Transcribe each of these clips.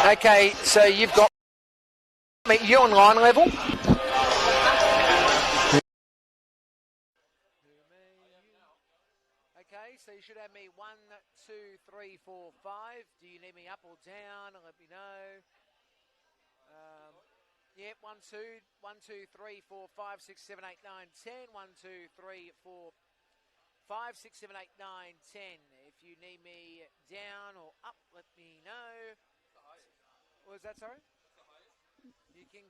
Okay, so you've got you on line level. Okay, so you should have me 1, 2, 3, 4, 5. Do you need me up or down? Let me know. Yep, 1, 2, 1, 2, 3, 4, 5, 6, 7, 8, 9, 10. 1, 2, 3, 4, 5, 6, 7, 8, 9, 10. If you need me down or up, let me know. What was that, sorry? You can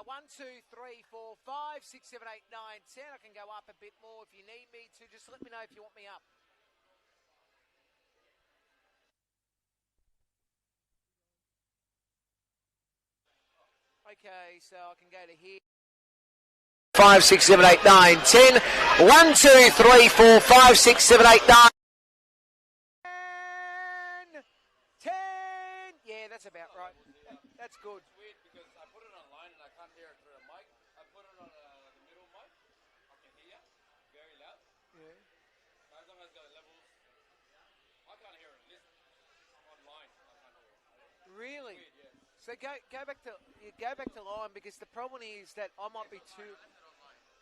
1, 2, 3, 4, 5, 6, 7, 8, 9, 10. I can go up a bit more if you need me to. Just let me know if you want me up. Okay, so I can go to here. 5, 6, 7, 8, 9, 10. 1, 2, 3, 4, 5, 6, 7, 8, 9. 10. Yeah, that's about right. That's good. It's weird because I put it online and I can't hear it through the mic. I put it on the middle mic. I can hear you very loud. Yeah. As long as the levels, I can't hear it. Listen online, I can't hear it. Really? Weird, yeah. So go back to line because the problem is that I might be too.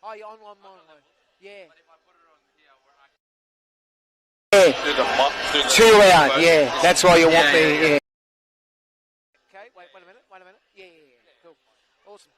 Oh, you're online. Yeah. But if I put it on here where I Yeah. Too loud. Yeah. That's why you want me. Yeah. Okay. Wait a minute. Yeah. Cool. Awesome.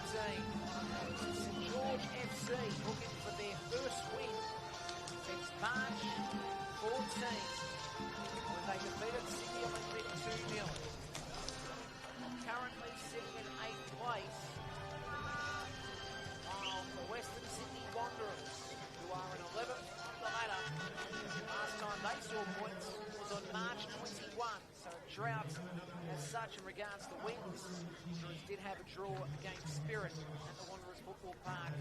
St George FC looking for their first win since March 14, when they defeated Sydney Olympic 2-0. Currently sitting in 8th place, while the Western Sydney Wanderers, who are in 11th on the ladder, last time they saw points was on March 21, so a drought as such in regards to wins. The Wanderers did have a draw against Spirit at the Wanderers Football Park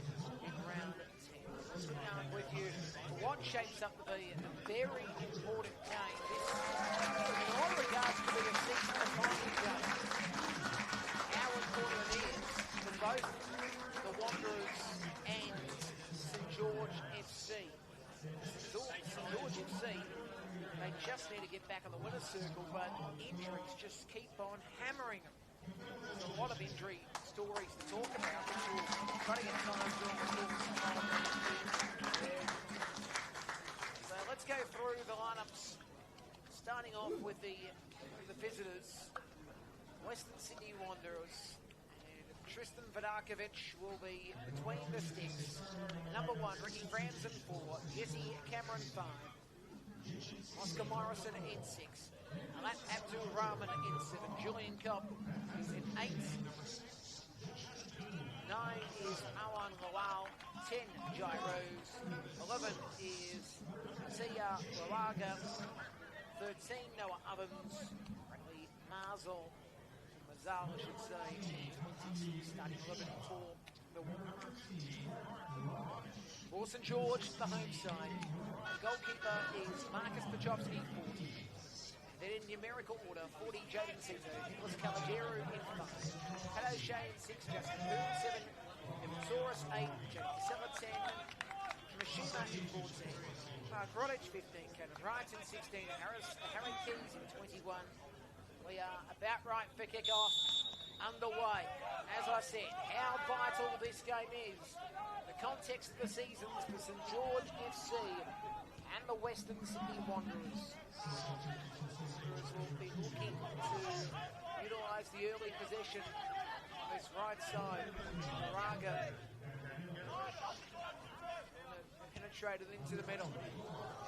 in round 10. Let's get going with you for what shapes up to be a very important game. This, in a lot of regards, could be a season-defining game. How important it is for both the Wanderers and St George FC. St George FC, they just need to get back on the winner's circle, but injuries just keep on hammering them. There's a lot of injury stories to talk about, which we'll try to get time during the course. So let's go through the lineups, starting off with the visitors, Western Sydney Wanderers. Tristan Vidakovic will be between the sticks. Number 1, Ricky Franzen 4, Jesse Cameron 5, Oscar Morrison in 6, Alat Abdul Rahman in 7, Julian Cobb is in 8, 9 is Awan Lawal, 10 Jai Rose, 11 is Sia Rawaga, 13 Noah Ovens, Bradley Mazel, Mazal, I should say, starting 11 for the for St George, the home side. The goalkeeper is Marcus Pachowski, 40. Then in numerical order, 40 Jaden Cito, Nicholas Calagiero in 5, Hello Shea in 6, Justin Boone 7, Evan Soros 8, Jake Casella 10, Mishima in 14, Mark Rodich 15, Kevin Wright in 16, Harry Keys in 21. We are about right for kick-off, underway. As I said, how vital this game is. The context of the seasons for St George FC and the Western Sydney Wanderers. Wanderers will be looking to utilise the early possession on this right side. Moraga penetrated into the middle.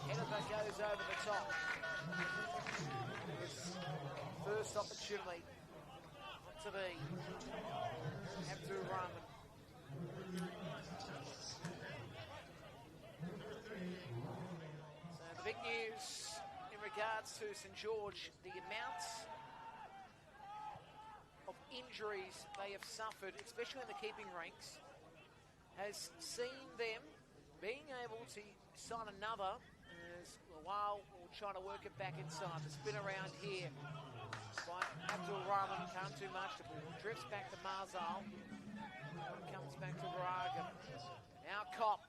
Header goes over the top. First opportunity to be Abdul Rahman. So the big news in regards to St George, the amount of injuries they have suffered, especially in the keeping ranks, has seen them being able to sign another as Lawal will try to work it back inside. The spin around here by Abdul Rahman, can't do much. The ball drifts back to Marzal. Comes back to Raga. Now Kopp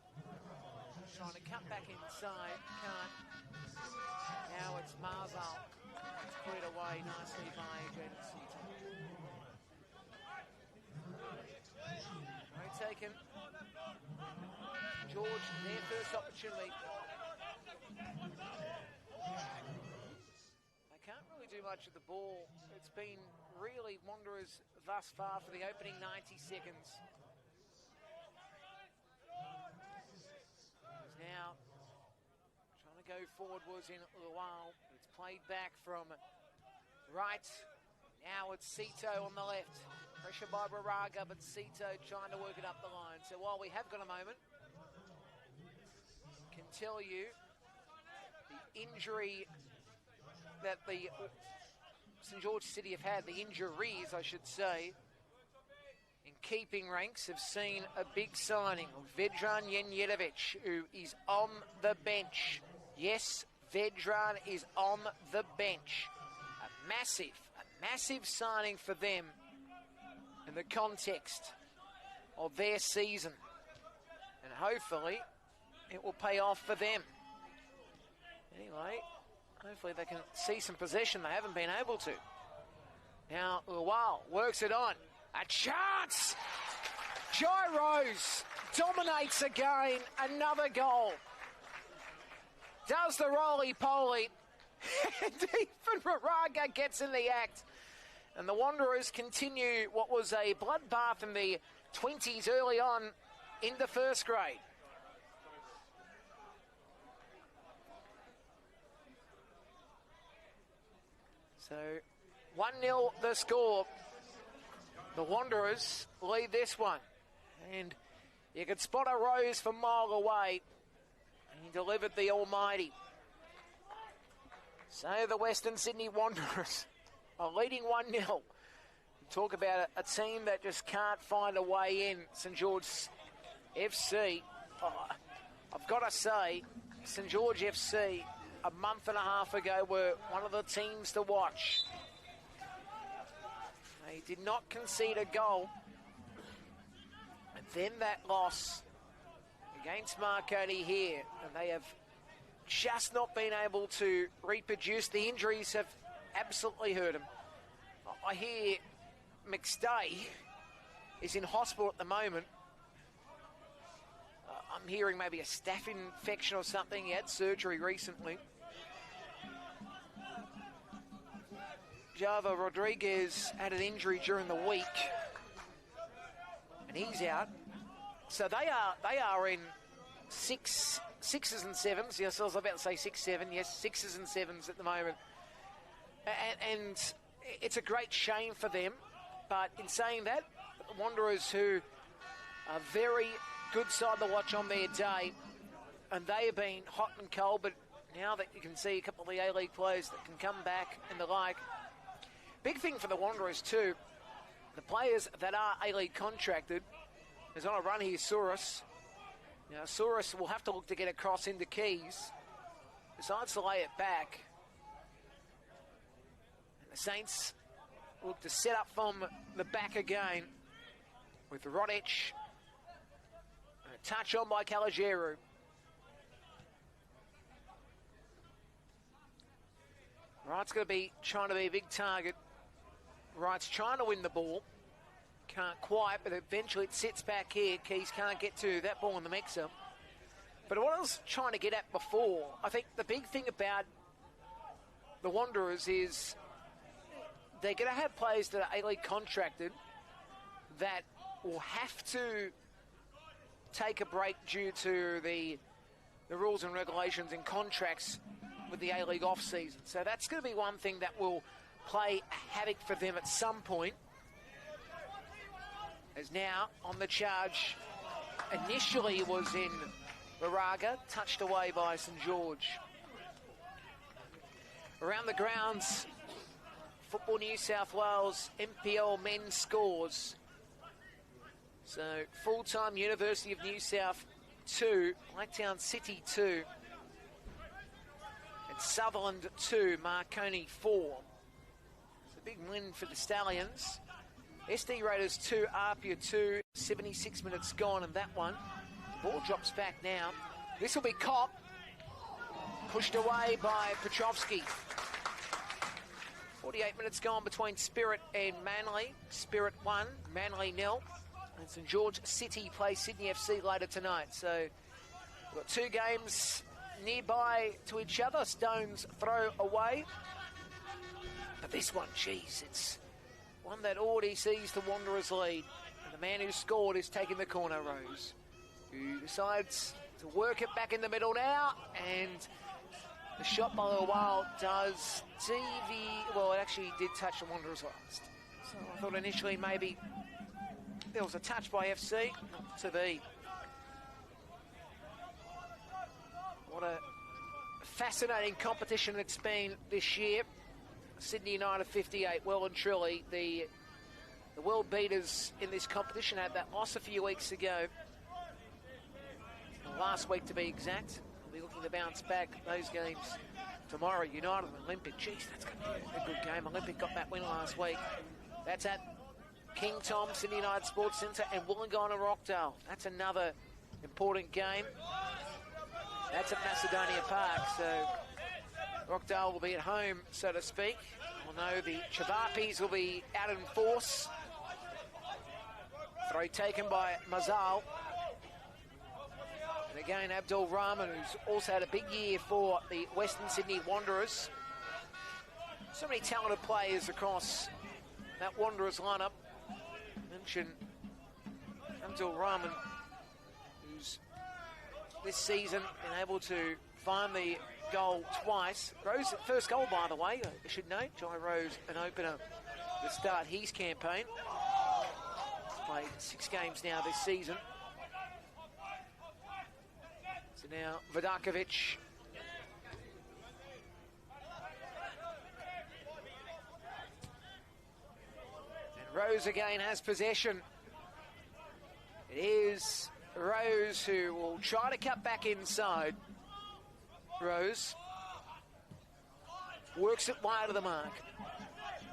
trying to cut back inside. Can't. Now it's Marzal. It's cleared away nicely by Jaden Seaton. Right taken. George, their first opportunity. Can't really do much with the ball. It's been really Wanderers thus far for the opening 90 seconds. Now trying to go forward was in Luau. It's played back from right. Now it's Cito on the left. Pressure by Baraga, but Cito trying to work it up the line. So while we have got a moment, I can tell you the injury that the St George City have had, the injuries, I should say, in keeping ranks, have seen a big signing of Vedran Jenjedovic, who is on the bench. Yes, Vedran is on the bench. A massive signing for them in the context of their season. And hopefully it will pay off for them. Anyway, hopefully they can see some possession. They haven't been able to. Now, Luau works it on. A chance! Jai Rose dominates again. Another goal. Does the roly-poly. And even Moraga gets in the act. And the Wanderers continue what was a bloodbath in the 20s early on into first grade. So 1-0 the score. The Wanderers lead this one. And you could spot a rose from a mile away. And he delivered the almighty. So the Western Sydney Wanderers are leading 1-0. Talk about a team that just can't find a way in. St George FC. I've got to say, St George FC a month and a half ago were one of the teams to watch. They did not concede a goal. And then that loss against Marconi here. And they have just not been able to reproduce. The injuries have absolutely hurt them. I hear McStay is in hospital at the moment. I'm hearing maybe a staph infection or something. He had surgery recently. Java Rodriguez had an injury during the week, and he's out. So they are in sixes and sevens. Yes, I was about to say 6-7. Yes, sixes and sevens at the moment, and it's a great shame for them. But in saying that, the Wanderers, who are very good side to watch on their day, and they have been hot and cold, but now that you can see a couple of the A-League players that can come back and the like. Big thing for the Wanderers too, the players that are A-League contracted, is on a run here, Souris. Now Souris will have to look to get across into Keys, decides to lay it back. And the Saints look to set up from the back again with Rodic. A touch on by Caligeru. Wright's going to be trying to be a big target. Wright's trying to win the ball. Can't quite, but eventually it sits back here. Keys can't get to that ball in the mixer. But what I was trying to get at before, I think the big thing about the Wanderers is they're going to have players that are A-League contracted that will have to take a break due to the rules and regulations and contracts with the A-League off-season. So that's going to be one thing that will play havoc for them at some point. As now on the charge, initially was in Moraga, touched away by St George. Around the grounds, Football New South Wales NPL men's scores. So full-time University of New South 2, Blacktown City 2, and Sutherland 2, Marconi 4. It's a big win for the Stallions. SD Raiders 2, Apia 2, 76 minutes gone in that one. The ball drops back now. This will be caught. Pushed away by Petrovsky. 48 minutes gone between Spirit and Manly. Spirit 1, Manly 0. And St George City play Sydney FC later tonight. So we've got two games nearby to each other. Stones throw away. But this one, geez, it's one that already sees the Wanderers lead. And the man who scored is taking the corner, Rose, who decides to work it back in the middle now. And the shot by the Wild does well, it actually did touch the Wanderers last. So I thought initially maybe there was a touch by FC, not to be. What a fascinating competition it's been this year. Sydney United 58, well and truly the world beaters in this competition. Had that loss a few weeks ago, last week to be exact. We'll be looking to bounce back those games tomorrow. United and Olympic, geez, that's going to be a good game. Olympic got that win last week. That's at King Tom, Sydney United Sports Centre, and Wollongong and Rockdale. That's another important game. That's at Macedonia Park, so Rockdale will be at home, so to speak. We'll know the Chavapis will be out in force. Throw taken by Mazal. And again, Abdul Rahman, who's also had a big year for the Western Sydney Wanderers. So many talented players across that Wanderers lineup. Mention Abdul Rahman, who's this season been able to find the goal twice. Rose, first goal, by the way, I should note. Jai Rose, an opener to start his campaign. Played 6 games now this season. So now Vidakovic. And Rose again has possession. It is Rose who will try to cut back inside. Rose works it wide of the mark.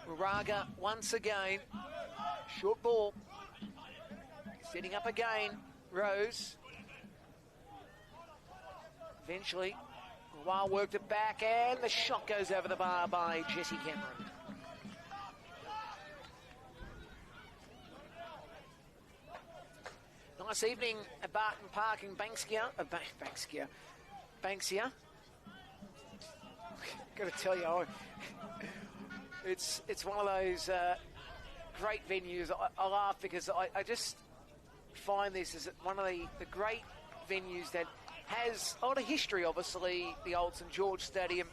Moraga once again. Short ball. Setting up again. Rose. Eventually, Wild worked it back, and the shot goes over the bar by Jesse Cameron. Nice evening at Barton Park in Banksia. Banksia. Got to tell you, it's one of those great venues. I laugh because I just find this as one of the great venues that has a lot of history. Obviously, the old St George Stadium,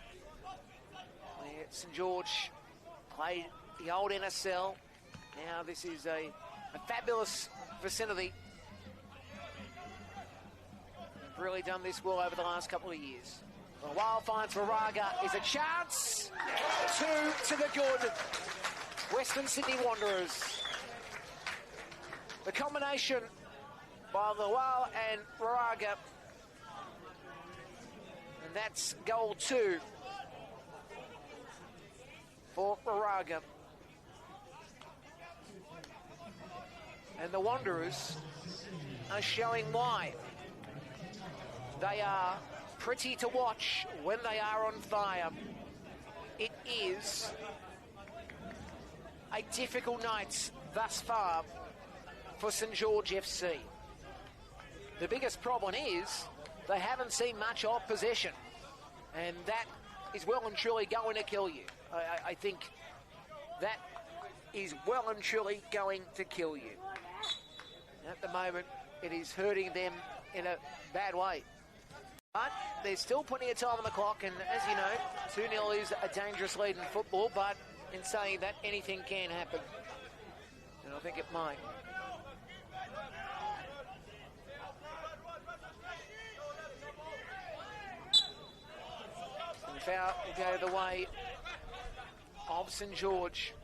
where St George played the old NSL. Now this is a fabulous vicinity. They've really done this well over the last couple of years. The Wild finds Moraga is a chance. 2 to the good. Western Sydney Wanderers. The combination by Lawal and Moraga. And that's goal 2 for Moraga. And the Wanderers are showing why. They are pretty to watch when they are on fire. It is a difficult night thus far for St George FC. The biggest problem is they haven't seen much of possession, and that is well and truly going to kill you. I think that is well and truly going to kill you. At the moment, it is hurting them in a bad way. But there's still plenty of time on the clock, and as you know, 2-0 is a dangerous lead in football, but in saying that, anything can happen. And I think it might. And the foul will go the way of St George.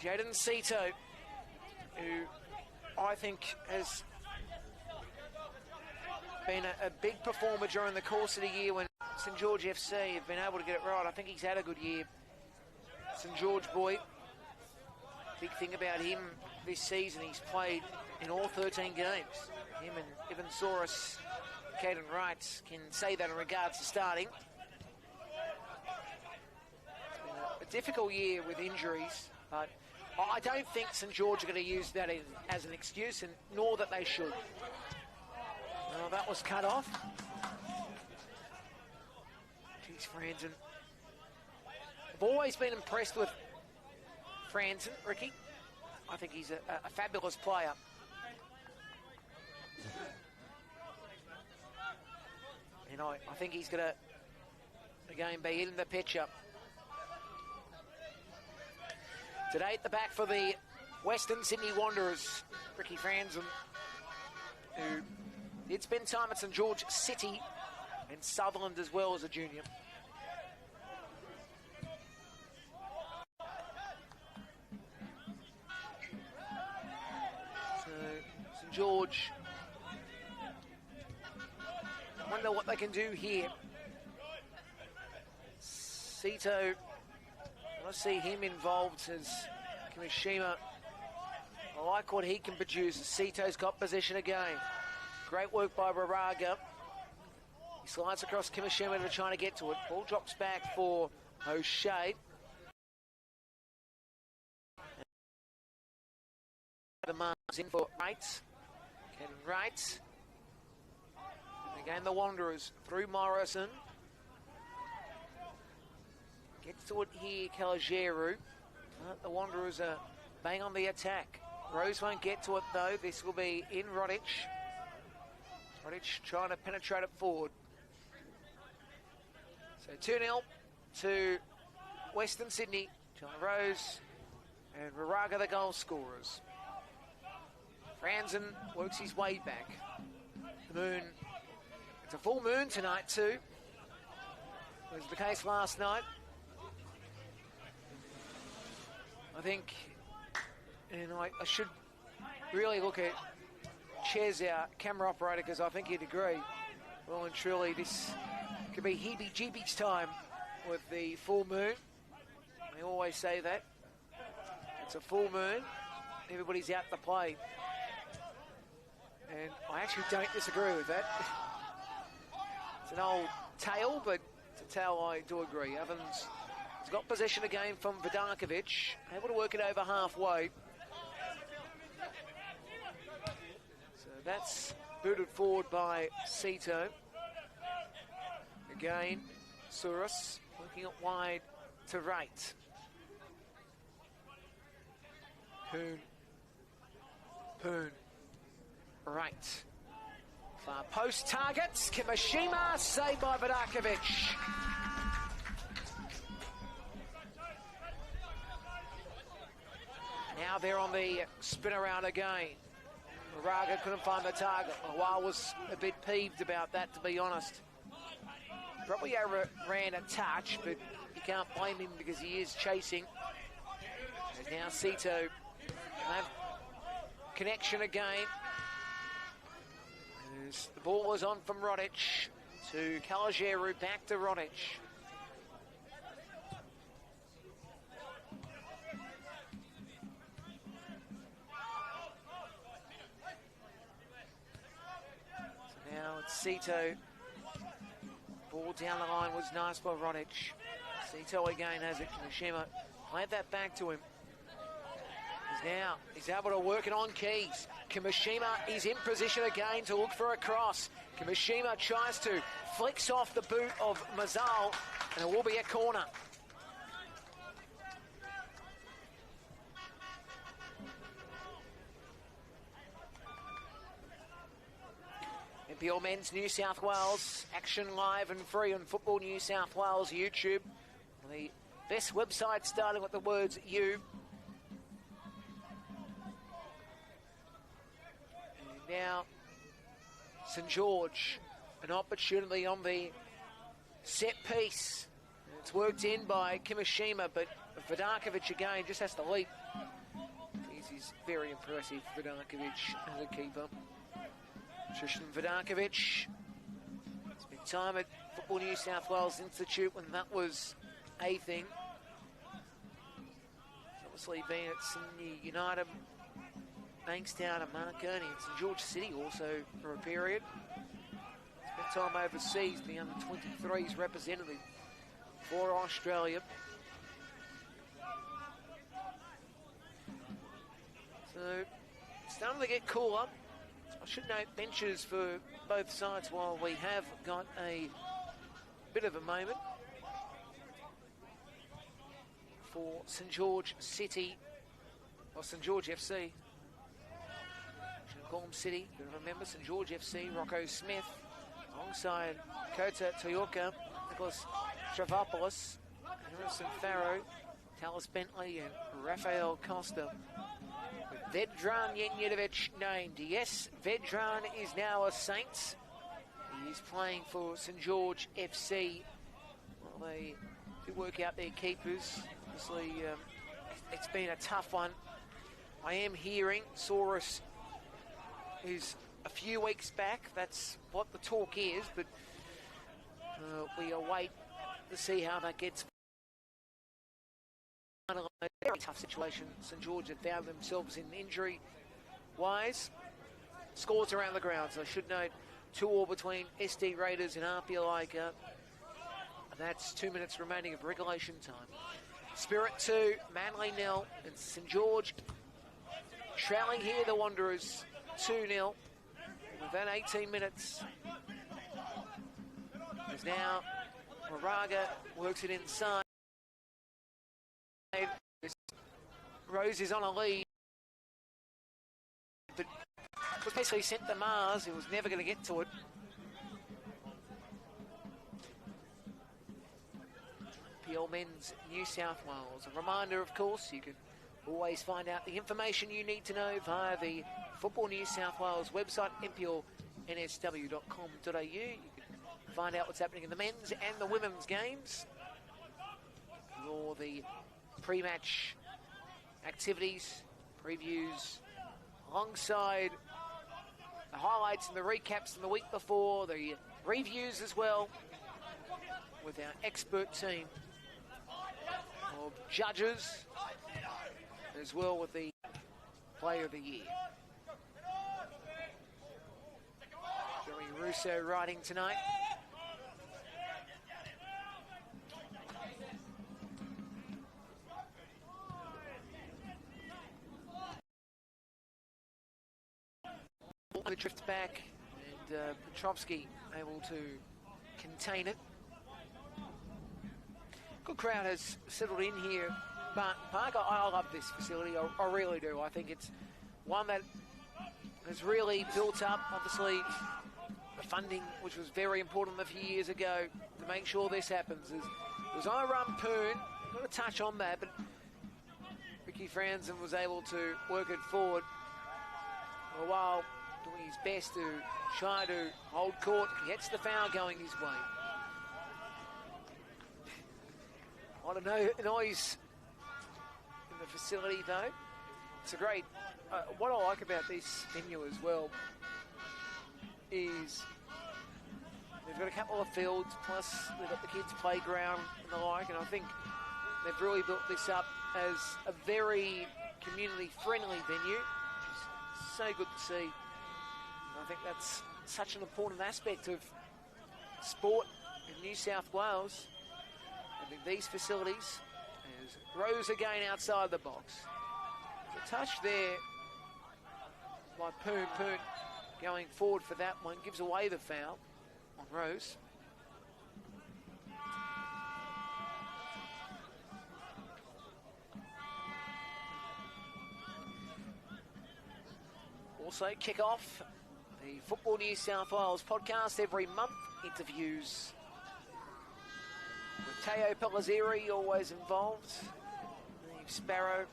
Jaden Cito, who I think has been a big performer during the course of the year when St George FC have been able to get it right. I think he's had a good year. St George boy. Big thing about him this season, he's played in all 13 games. Him and Evan Soros, Caden Wright can say that in regards to starting. It's been a difficult year with injuries, but I don't think St George are going to use that as an excuse, and nor that they should. Well, that was cut off. Jeez, Franzen. I've always been impressed with Franzen, Ricky. I think he's a fabulous player. And I think he's going to, again, be in the picture. Today at the back for the Western Sydney Wanderers, Ricky Franzen, who did spend time at St George City and Sutherland as well as a junior. So St George, I wonder what they can do here. Cito, I see him involved as Kimishima. I like what he can produce. Cito's got possession again. Great work by Moraga. He slides across Kimishima to trying to get to it. Ball drops back for O'Shea. The marks in for Wright. Kevin Wright. Again, the Wanderers through Morrison. Gets to it here, Calageru. The Wanderers are bang on the attack. Rose won't get to it, though. This will be in Rodic. Rodic trying to penetrate it forward. So 2-0 to Western Sydney. John Rose and Moraga, the goal scorers. Franzen works his way back. The moon, it's a full moon tonight too. Was the case last night. I think, and I should really look at Ches, our camera operator, because I think he'd agree. Well and truly, this could be heebie-jeebies time with the full moon. They always say that. It's a full moon. Everybody's out to play. And I actually don't disagree with that. It's an old tale, but it's a tale I do agree. Evans has got possession again from Vidarkovic. Able to work it over halfway. So that's booted forward by Cito. Again, Souris working it wide to right. Poon. Right. Far post targets. Kimishima saved by Vidarkovic. Now they're on the spin around again. Moraga couldn't find the target. Lawal was a bit peeved about that, to be honest. Probably overran a touch, but you can't blame him because he is chasing. And now Cito have connection again. As the ball is on from Rodic to Calageru, back to Rodic. So now it's Cito. Ball down the line was nice by Rodic. Cito again has it. Kimishima played that back to him. He's able to work it on Keys. Kimishima is in position again to look for a cross. Kimishima tries to, flicks off the boot of Mazal, and it will be a corner. NPL Men's New South Wales, action live and free on Football New South Wales YouTube. The best website starting with the words you. Now, St George, an opportunity on the set piece. It's worked in by Kimishima, but Vidarkovic again just has to leap. He's very impressive, Vidarkovic, as a keeper. Tristan Vidarkovic spent time at Football New South Wales Institute when that was a thing. He's obviously been at Sydney United, Bankstown and Marconi and St George City also for a period. Spent time overseas, the under-23s representative for Australia. So, it's starting to get cooler. I should note benches for both sides while we have got a bit of a moment. For St George City, or St George FC. Call them City, you remember St George FC, Rocco Smith, alongside Kota Toyoka, Nicholas Travapoulos, Harrison Farrow, Talis Bentley and Rafael Costa. With Vedran Jenjedovic named. Yes, Vedran is now a Saints. He is playing for St George FC. Well, they do work out their keepers. Obviously, it's been a tough one. I am hearing Saurus is a few weeks back. That's what the talk is, but we await to see how that gets. A very tough situation St George have found themselves in injury-wise. Scores around the grounds. I should note 2-2 between SD Raiders and RPL Ica. And that's 2 minutes remaining of regulation time. Spirit 2, Manly 0, and St George trailing here the Wanderers 2-0 within 18 minutes. As now Moraga works it inside. Rose is on a lead, but was basically sent to Mars. He was never going to get to it. NPL Men's New South Wales. A reminder, of course, you can always find out the information you need to know via the Football New South Wales website, nplnsw.com.au. You can find out what's happening in the men's and the women's games, or the pre-match activities, previews, alongside the highlights and the recaps from the week before, the reviews as well, with our expert team of judges, as well with the Player of the Year. Joey Russo riding tonight. Drift back, and Petrovsky able to contain it. Good crowd has settled in here, but Park, I love this facility. I really do. I think it's one that has really built up, obviously, the funding, which was very important a few years ago, to make sure this happens. It was Iram Poon, got a touch on that, but Ricky Franzen was able to work it forward for a while, doing his best to try to hold court. He gets the foul going his way. A lot of noise in the facility, though. It's a great... what I like about this venue as well is they've got a couple of fields, plus they've got the kids' playground and the like, and I think they've really built this up as a very community-friendly venue, which is so good to see. I think that's such an important aspect of sport in New South Wales. I think these facilities, as Rose again outside the box. The touch there by Poon going forward for that one, gives away the foul on Rose. Also kick off the Football New South Wales podcast every month. Interviews with Teo Pellizzeri, always involved. Steve Sparrow.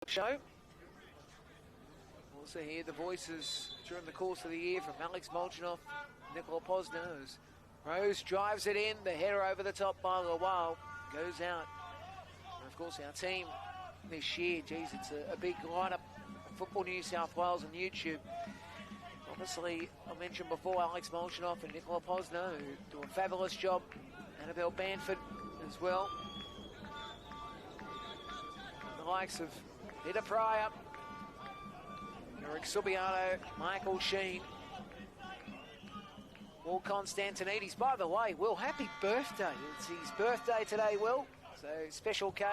Show. Also hear the voices during the course of the year from Alex Molchanoff, Nicola Posner. Rose drives it in, the header over the top by Lawal, goes out. And of course our team this year, geez, it's a big lineup on Football New South Wales on YouTube. Obviously, I mentioned before Alex Molchanoff and Nicola Posner, who do a fabulous job. Annabelle Banford as well. The likes of Peter Pryor, Eric Subiano, Michael Sheen, Will Constantinides. By the way, Will, happy birthday. It's his birthday today, Will. So, special K.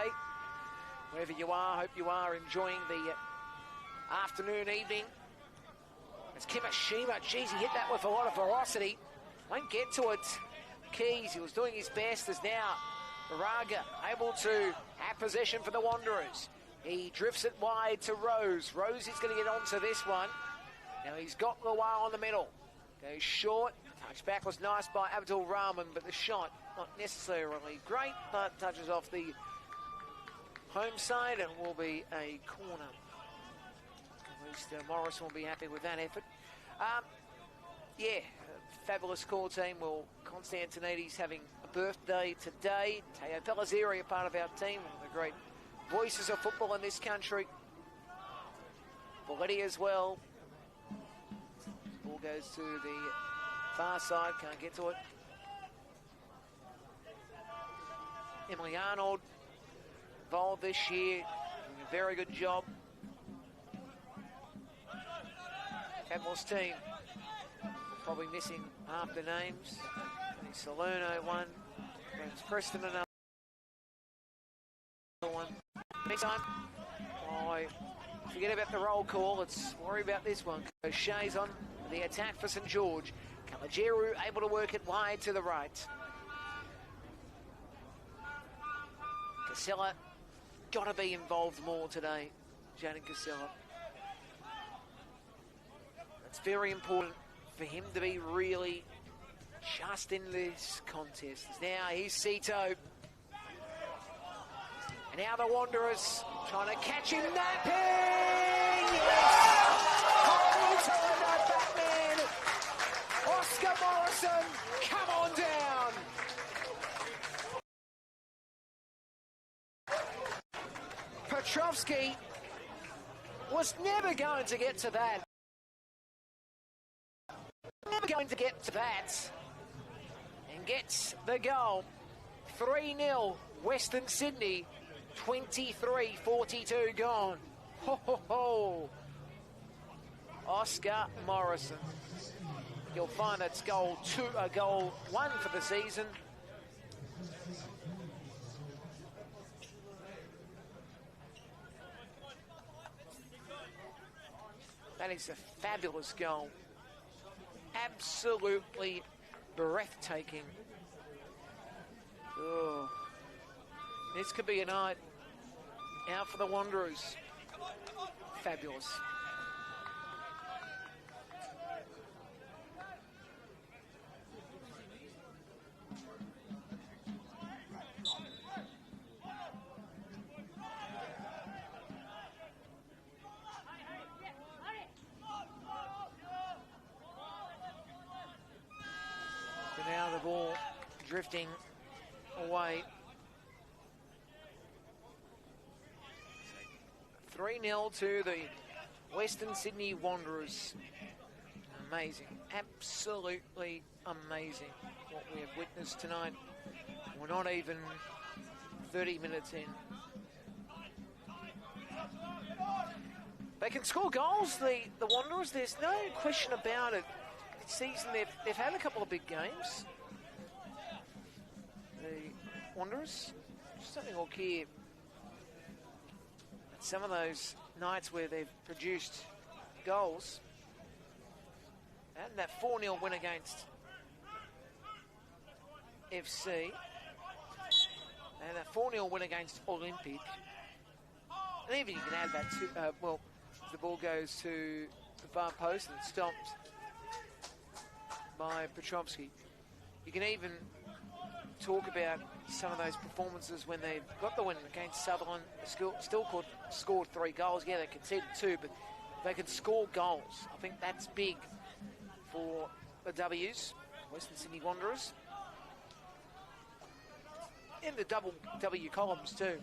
Wherever you are, hope you are enjoying the afternoon, evening. It's Kimishima. Geez, he hit that with a lot of ferocity. Won't get to it. Keys, he was doing his best, as now Moraga able to have possession for the Wanderers. He drifts it wide to Rose. Rose is going to get onto this one. Now he's got Lawal in the middle. Goes short. Touch back was nice by Abdul Rahman, but the shot not necessarily great, but touches off the home side and will be a corner. At least Morrison will be happy with that effort. Fabulous core team. Well, Constantinides having a birthday today. Teo Pellizzeri, a part of our team, one of the great voices of football in this country. Valetti as well. Ball goes to the far side, can't get to it. Emily Arnold involved this year, doing a very good job. Fabulous team. Probably missing half the names. Salerno one, James Preston another one. Meantime, by Forget about the roll call. Let's worry about this one. O'Shea's on the attack for St George. Kalajeru able to work it wide to the right. Casella got to be involved more today. Jaden Casella. It's very important for him to be really just in this contest. Now here's Cito. And now the Wanderers trying to catch him napping! Yes! Hold time that Batman! Oscar Morrison, come on down! Petrovsky was never going to get to that. Never going to get to that. And gets the goal. 3-0, Western Sydney. 23-42 gone. Ho, ho, ho. Oscar Morrison. You'll find that's goal 1 for the season. That is a fabulous goal. Absolutely breathtaking. Oh. This could be a night out for the Wanderers. Fabulous. So now the ball drifting away. 3-0 to the Western Sydney Wanderers. Amazing, absolutely amazing what we have witnessed tonight. We're not even 30 minutes in. They can score goals, the Wanderers, there's no question about it. This season they've had a couple of big games. The Wanderers, just having a look here. Some of those nights where they've produced goals. And that 4-0 win against FC. And that 4-0 win against Olympic. And even you can add that to, well, the ball goes to the far post and it's stopped by Petrovsky. You can even talk about some of those performances when they've got the win against Sutherland, still scored 3 goals. Yeah, they conceded 2, but they can score goals. I think that's big for the W's, Western Sydney Wanderers. In the double W columns too.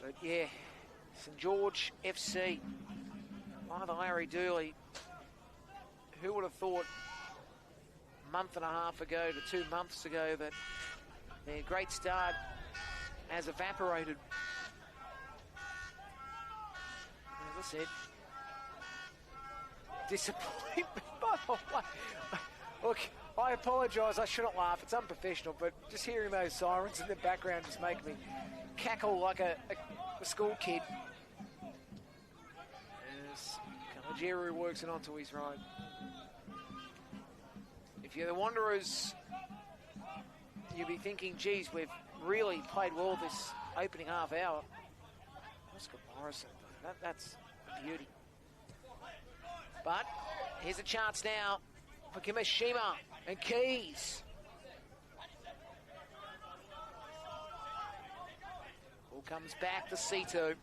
But yeah, St George FC, either Larry Dooley, who would have thought a month and a half ago to 2 months ago that their great start has evaporated. As I said, disappointment by the way. Look, I apologise, I shouldn't laugh, it's unprofessional, but just hearing those sirens in the background just make me cackle like a school kid. As Kalajeru works it onto his right. If you're the Wanderers, you'll be thinking, geez, we've really played well this opening half hour. Oscar Morrison, that's a beauty. But here's a chance now for Kimishima and Keys. Ball comes back to C2.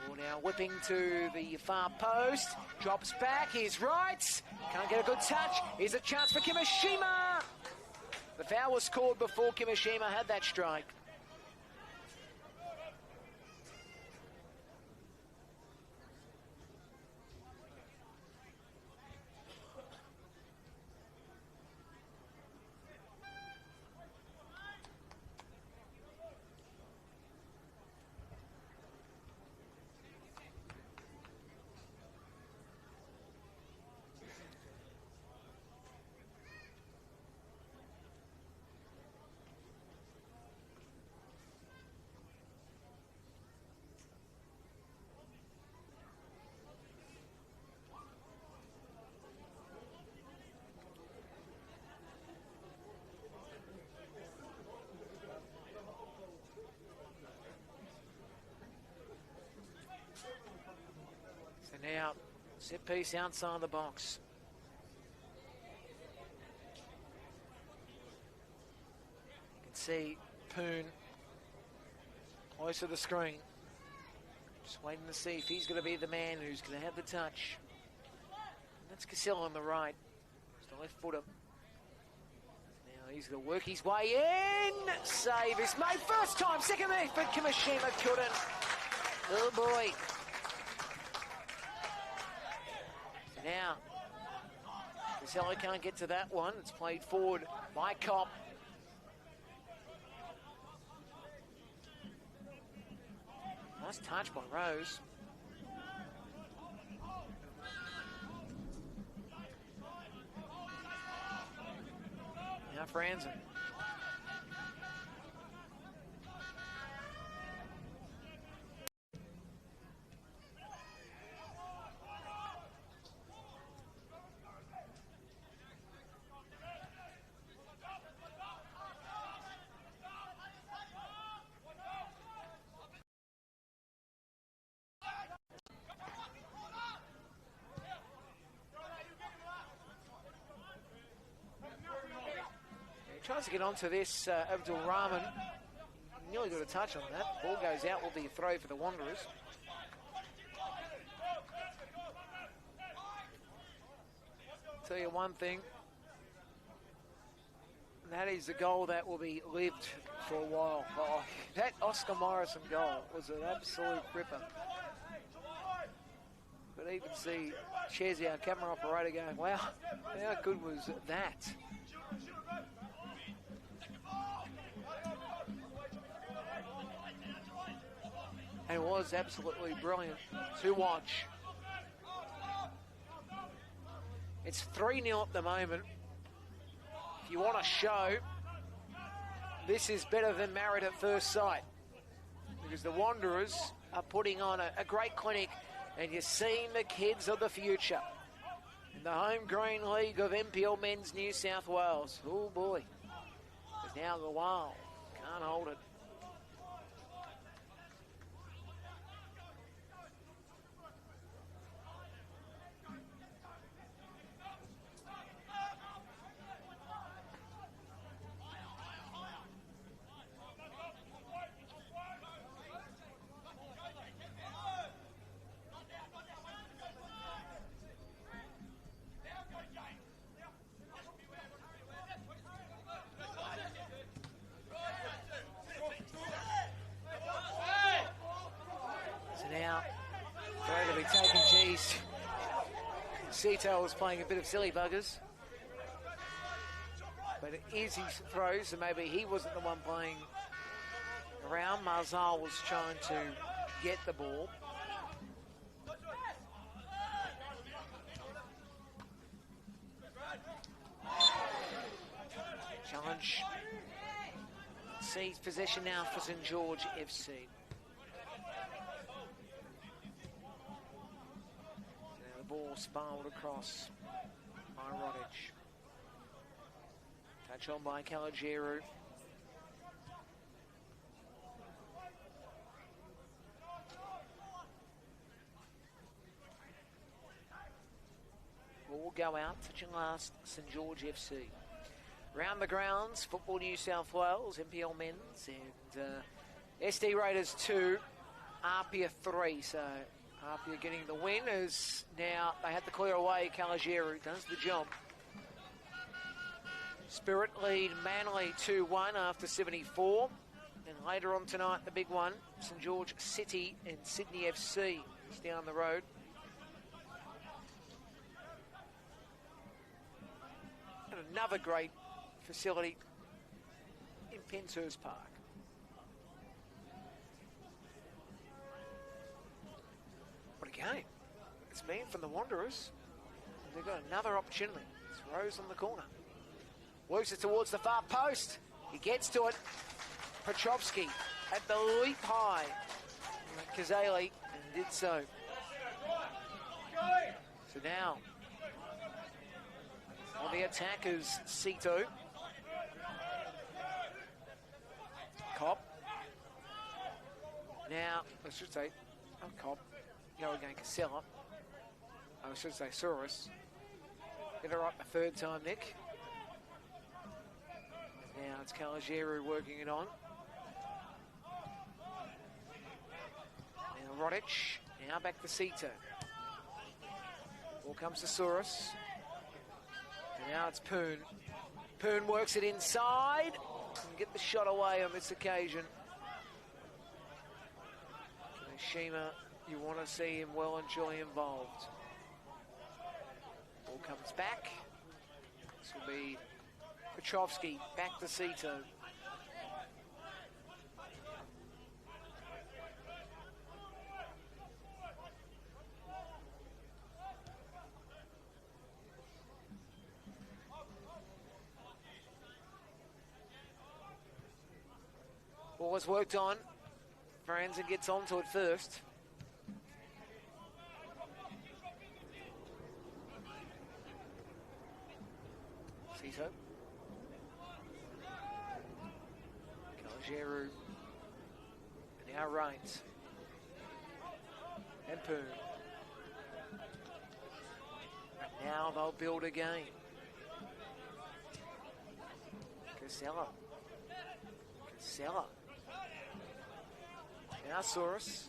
Ball now whipping to the far post. Drops back, here's right. Can't get a good touch. Here's a chance for Kimishima. The foul was scored before Kimishima had that strike. Set piece outside the box. You can see Poon close to the screen. Just waiting to see if he's going to be the man who's going to have the touch. And that's Cassell on the right. It's the left footer. Now he's going to work his way in. Save is made. First time, second effort. Kimishima couldn't. Oh boy. So now, Casello can't get to that one. It's played forward by Kopp. Nice touch by Rose. Now Franzen. Tries to get onto this, Abdul Rahman. Nearly got a touch on that. Ball goes out, will be a throw for the Wanderers. Tell you one thing, that is the goal that will be lived for a while. Oh, that Oscar Morrison goal was an absolute ripper. But even see Chezzy, our camera operator, going, wow, how good was that? And it was absolutely brilliant to watch. It's 3-0 at the moment. If you want a show, this is better than Married at First Sight, because the Wanderers are putting on a great clinic, and you're seeing the kids of the future in the Home Green League of NPL Men's New South Wales. Oh boy, there's now Lawal, can't hold it. Sito was playing a bit of silly buggers, but it is his throw, so maybe he wasn't the one playing around. Marzal was trying to get the ball. Challenge. Sees possession now for St George FC. Ball spiraled across by Rodich. Touch on by Calagiru. Ball will go out, touching last, St George FC. Round the grounds, Football New South Wales, NPL Men's, and SD Raiders 2, Apia 3, so Apia getting the win, as now they had to clear away. Calagiru does the job. Spirit lead Manly 2-1 after 74. And later on tonight, the big one, St George City and Sydney FC is down the road. And another great facility in Penshurst Park. Game. It's been from the Wanderers. They've got another opportunity. It's Rose on the corner. Works it towards the far post. He gets to it. Petrovsky at the leap high. Kazali and did so. So now, on the attack is Sito. Kopp. Now, I should say, Kopp. Go again, Casella. I should say Saurus. Get it right the third time, Nick. Now it's Kalajeru working it on. Now Rodic. Now back to Sito. Ball comes to Saurus. And now it's Poon. Poon works it inside. And get the shot away on this occasion. Shima, you want to see him well and truly involved. Ball comes back. This will be Petrovsky, back to Sito. Ball was worked on. Franzen gets onto it first. Sito. Kalajeru. And now Reigns. And Poon. And now they'll build again. Casella. Now Saurus.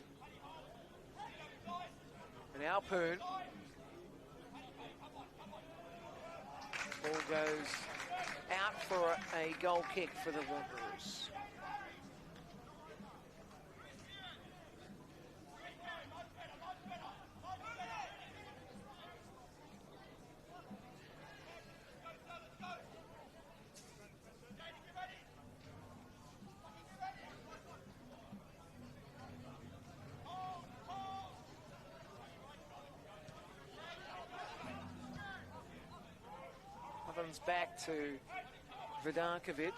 And now Poon. Ball goes out for a goal kick for the Wanderers. Back to Vidarkovic.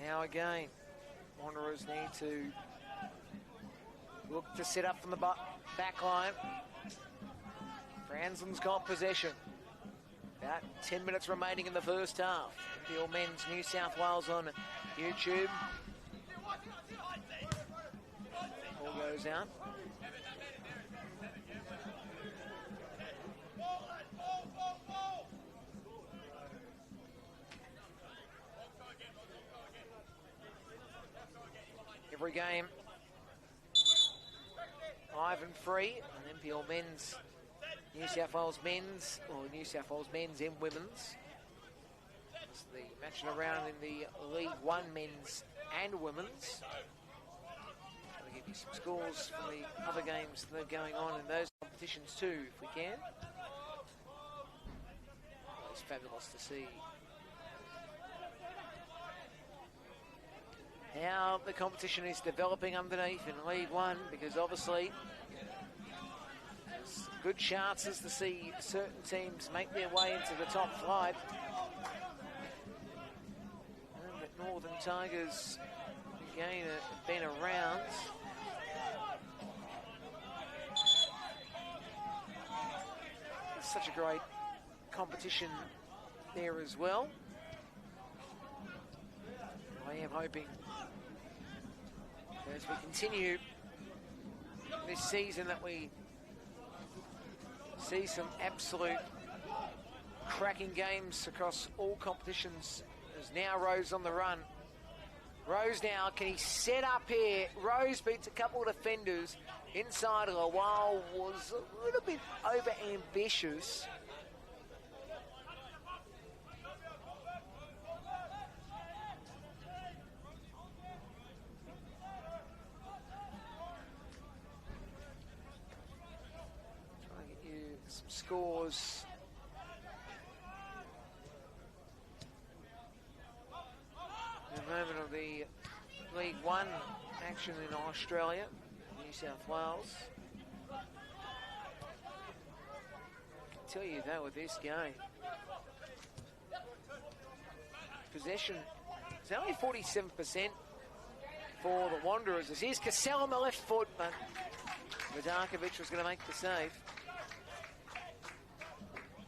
Now again. Wanderers need to look to set up from the back line. Franzen's got possession. About 10 minutes remaining in the first half. NPL Men's New South Wales on YouTube. Ball goes out. Every game, 5 and 3, and NPL Men's, New South Wales Men's, or New South Wales Men's and Women's. It's the matching around in the League One Men's and Women's. I'll give you some scores from the other games that are going on in those competitions too, if we can. It's fabulous to see how the competition is developing underneath in League One, because obviously there's good chances to see certain teams make their way into the top flight. And the Northern Tigers again have been around. It's such a great competition there as well. I am hoping as we continue this season that we see some absolute cracking games across all competitions. As now Rose on the run. Rose now, can he set up here? Rose beats a couple of defenders inside of a while, was a little bit over ambitious. Some scores. In a moment of the League One action in Australia, New South Wales. I can tell you though with this game, possession is only 47% for the Wanderers. As here's Cassell on the left foot, but Vidakovic was going to make the save.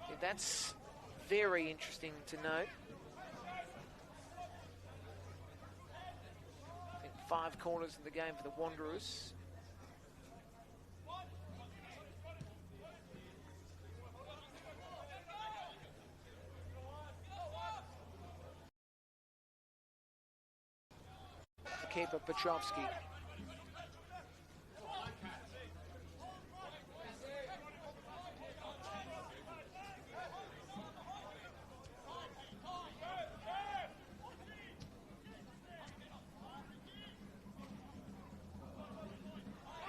Yeah, that's very interesting to note. I think 5 corners in the game for the Wanderers. Keeper Petrovsky.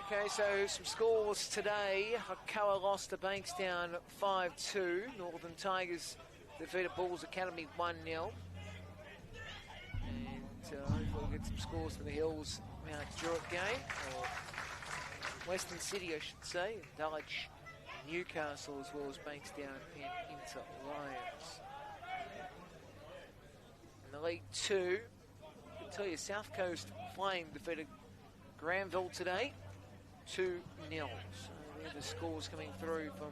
Okay, so some scores today. Hakoah lost to Bankstown 5-2. Northern Tigers defeated Bulls Academy 1-0. Hopefully we'll get some scores for the Hills Mount Druitt game, or Western City, I should say, Dulwich, Newcastle, as well as Bankstown and Inter Lions. In the League 2, I can tell you South Coast Flame defeated Granville today, 2-0. So there are the scores coming through from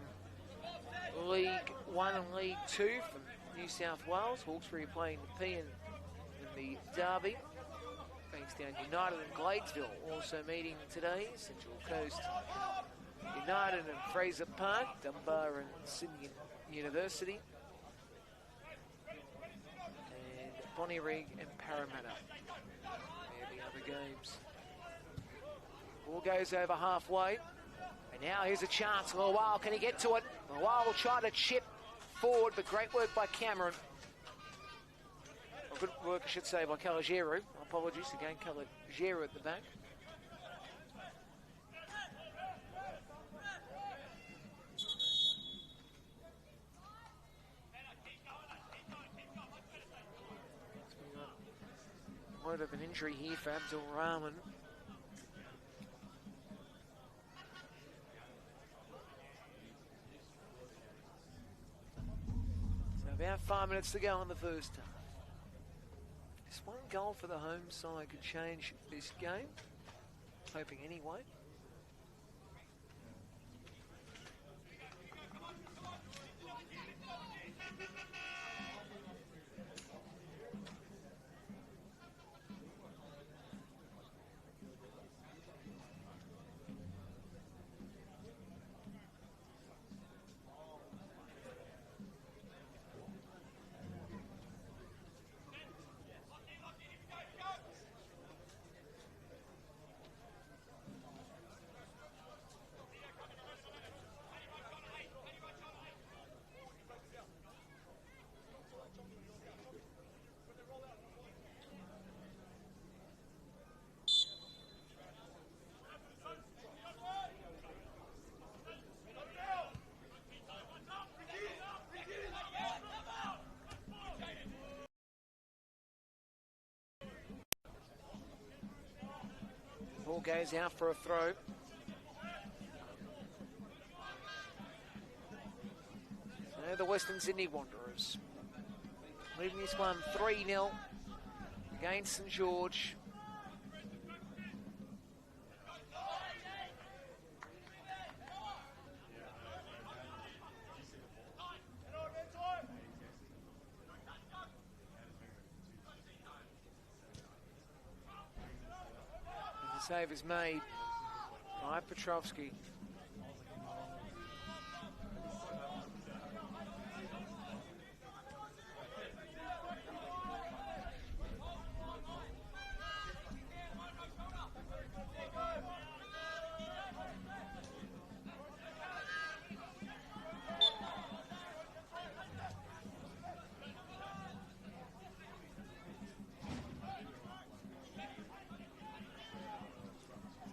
League 1 and League 2 from New South Wales. Hawkesbury are playing the P in the derby. Bankstown United and Gladesville also meeting today. Central Coast United and Fraser Park, Dunbar and Sydney University, and Bonnyrigg and Parramatta. They're the other games. Ball goes over halfway, and now here's a chance. Lawal, can he get to it? Lawal will try to chip forward, but great work by Cameron. Good work, I should say, by Calagiero. Apologies again, Calagiero at the back. Word of an injury here for Abdul Rahman. So about 5 minutes to go in the first half. Just one goal for the home side could change this game. Hoping anyway. Ball goes out for a throw. So the Western Sydney Wanderers leading this one 3-0 against St George. The save is made by Petrovsky.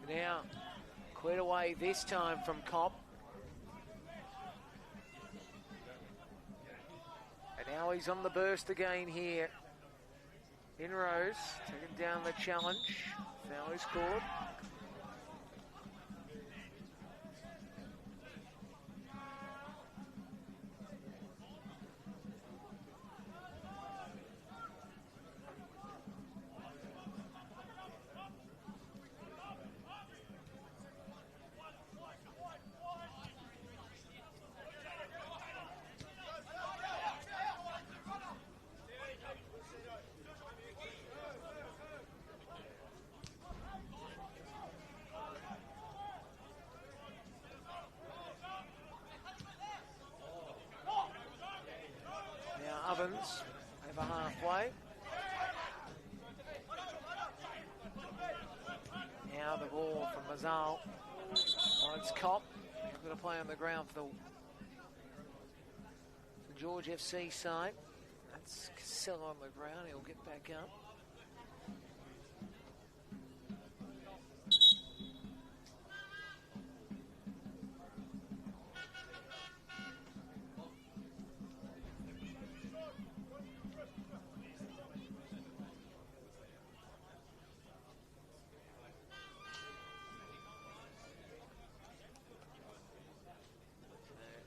Now, cleared away this time from Kopp. And now he's on the burst again here. In Rose, taking down the challenge. Foul is scored. Ovens over halfway. Now the ball from Mazal. It's Cop. He's going to play on the ground for the George FC side. That's Casella on the ground. He'll get back up.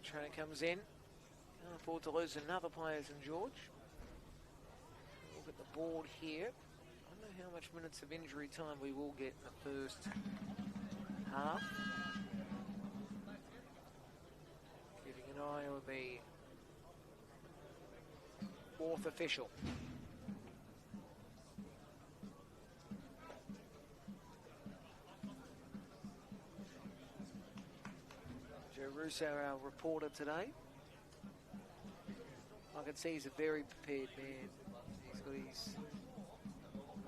Trainer comes in. Can't afford to lose another player than George. Look at the board here. I don't know how much minutes of injury time we will get in the first half. Keeping an eye on the fourth official. Joe Russo, our reporter today. I can see he's a very prepared man. He's got his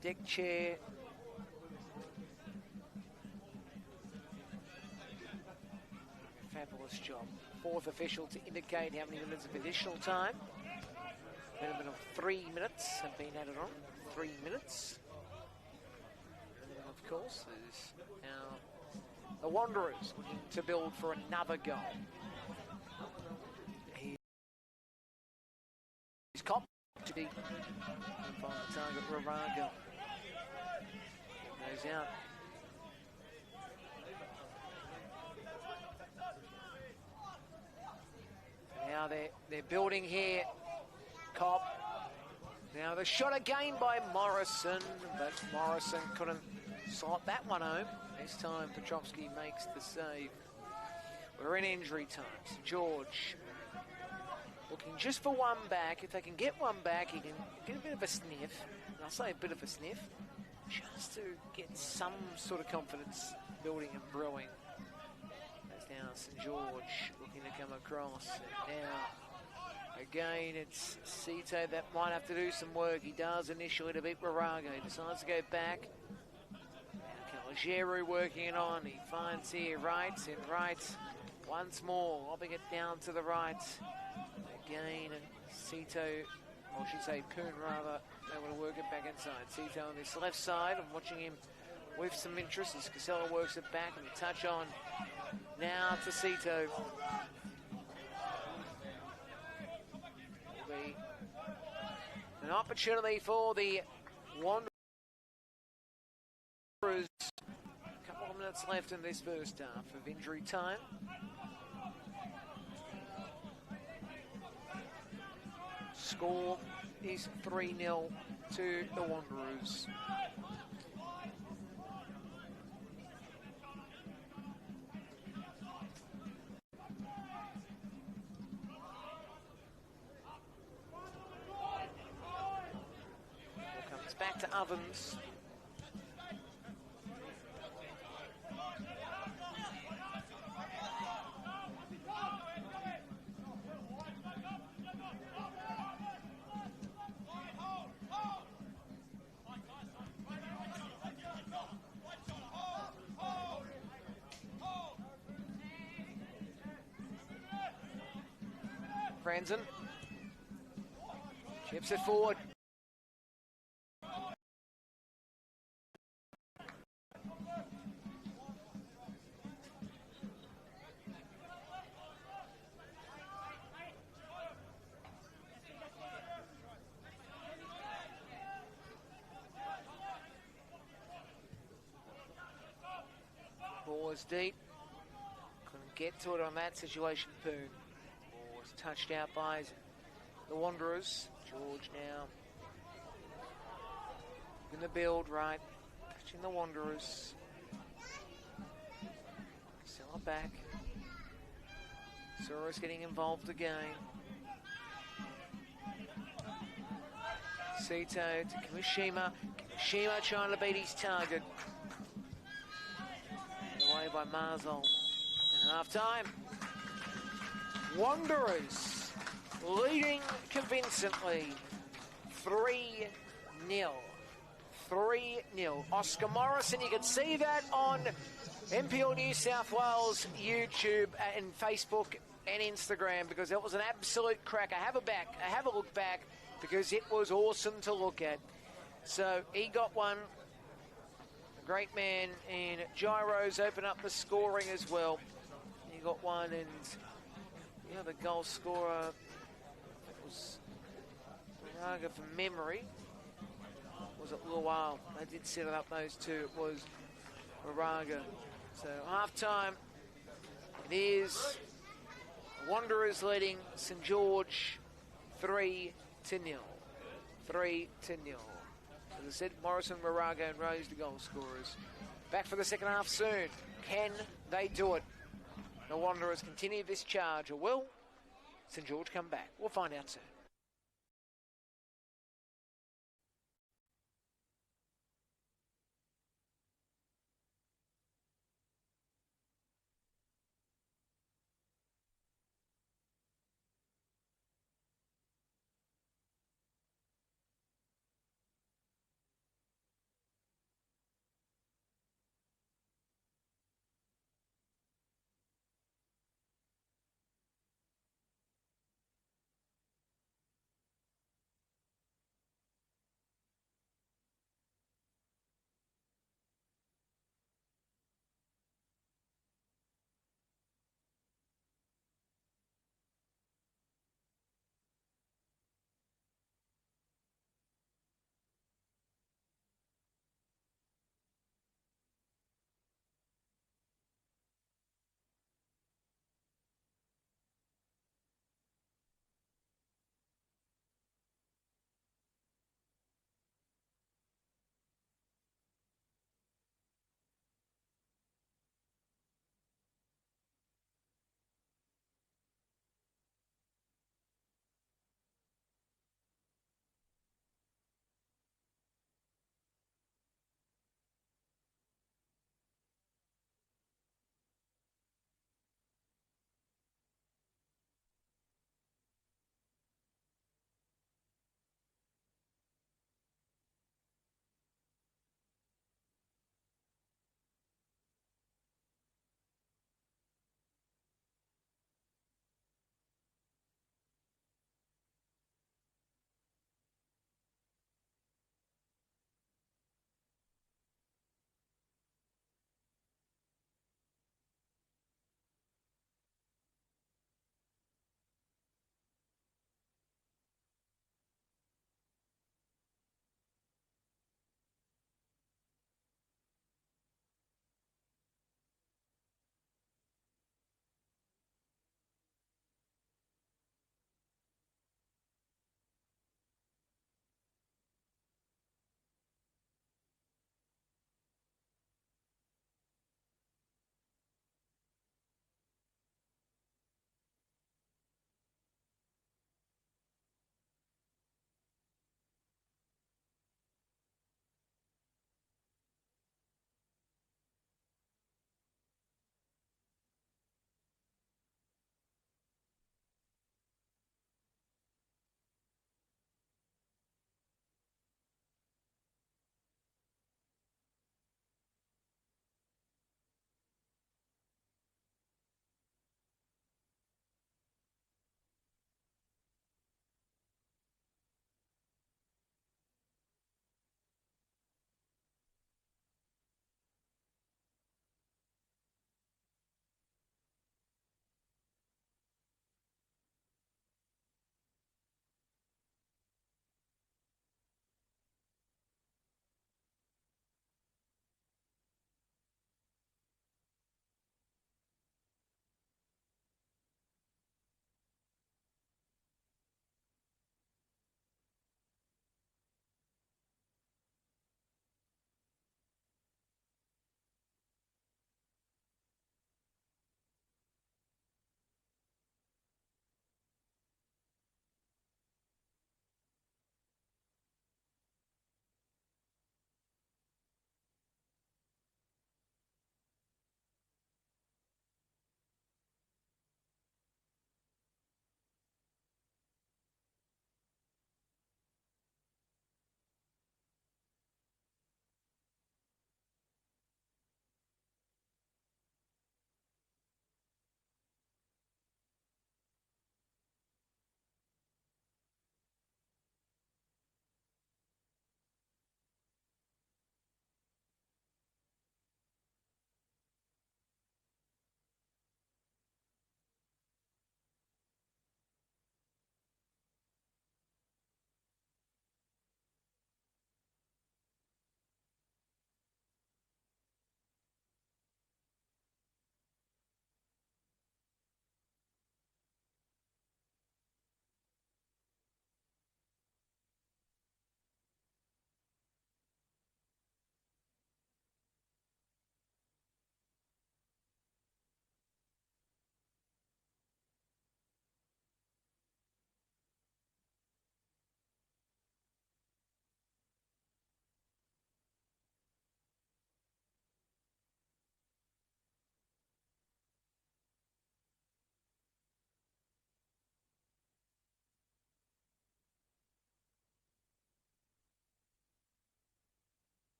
deck chair. Fabulous job. Fourth official to indicate how many minutes of additional time. Minimum of 3 minutes have been added on. 3 minutes. And of course, there's now the Wanderers looking to build for another goal. He's Cop to be find the target, Raraga. Goes out. Now they're building here. Cop. Now the shot again by Morrison, but Morrison couldn't slot that one home. This time Petrovsky makes the save. We're in injury time. St. George looking just for one back. If they can get one back, he can get a bit of a sniff. And I'll say a bit of a sniff, just to get some sort of confidence building and brewing. As now St. George looking to come across. And now, again, it's Cito that might have to do some work. He does initially to beat Raraga. He decides to go back. Calogero working it on. He finds here right and right once more, lobbing it down to the right. Again, and Cito, or I should say Poon rather, able to work it back inside. Cito on this left side. I'm watching him with some interest as Casella works it back and the touch on now to Cito. Will be an opportunity for the Wanderers. A couple of minutes left in this first half of injury time. Score is 3-0 to the Wanderers. Ball comes back to Ovens. Franzen chips it forward. Ball was deep. Couldn't get to it on that situation, Poon. Touched out by the Wanderers. George now in the build, right, touching the Wanderers. Sell back. Soros getting involved again. Cito to Kimishima. Kimishima trying to beat his target. Away by Marzol. And half time. Wanderers leading convincingly 3-0. 3-0. Oscar Morrison, you can see that on NPL New South Wales YouTube and Facebook and Instagram, because it was an absolute cracker. Have a look back, because it was awesome to look at. So he got one. A great man, and Gyros open up the scoring as well. He got one, and the other goal scorer was Raga from memory. Was it Luau? They did set it up, those two. It was Moraga. So half-time, it is Wanderers leading St George 3-0. 3-0. As I said, Morrison, Moraga and Rose, the goal scorers. Back for the second half soon. Can they do it? The Wanderers continue this charge, or will St George come back? We'll find out soon.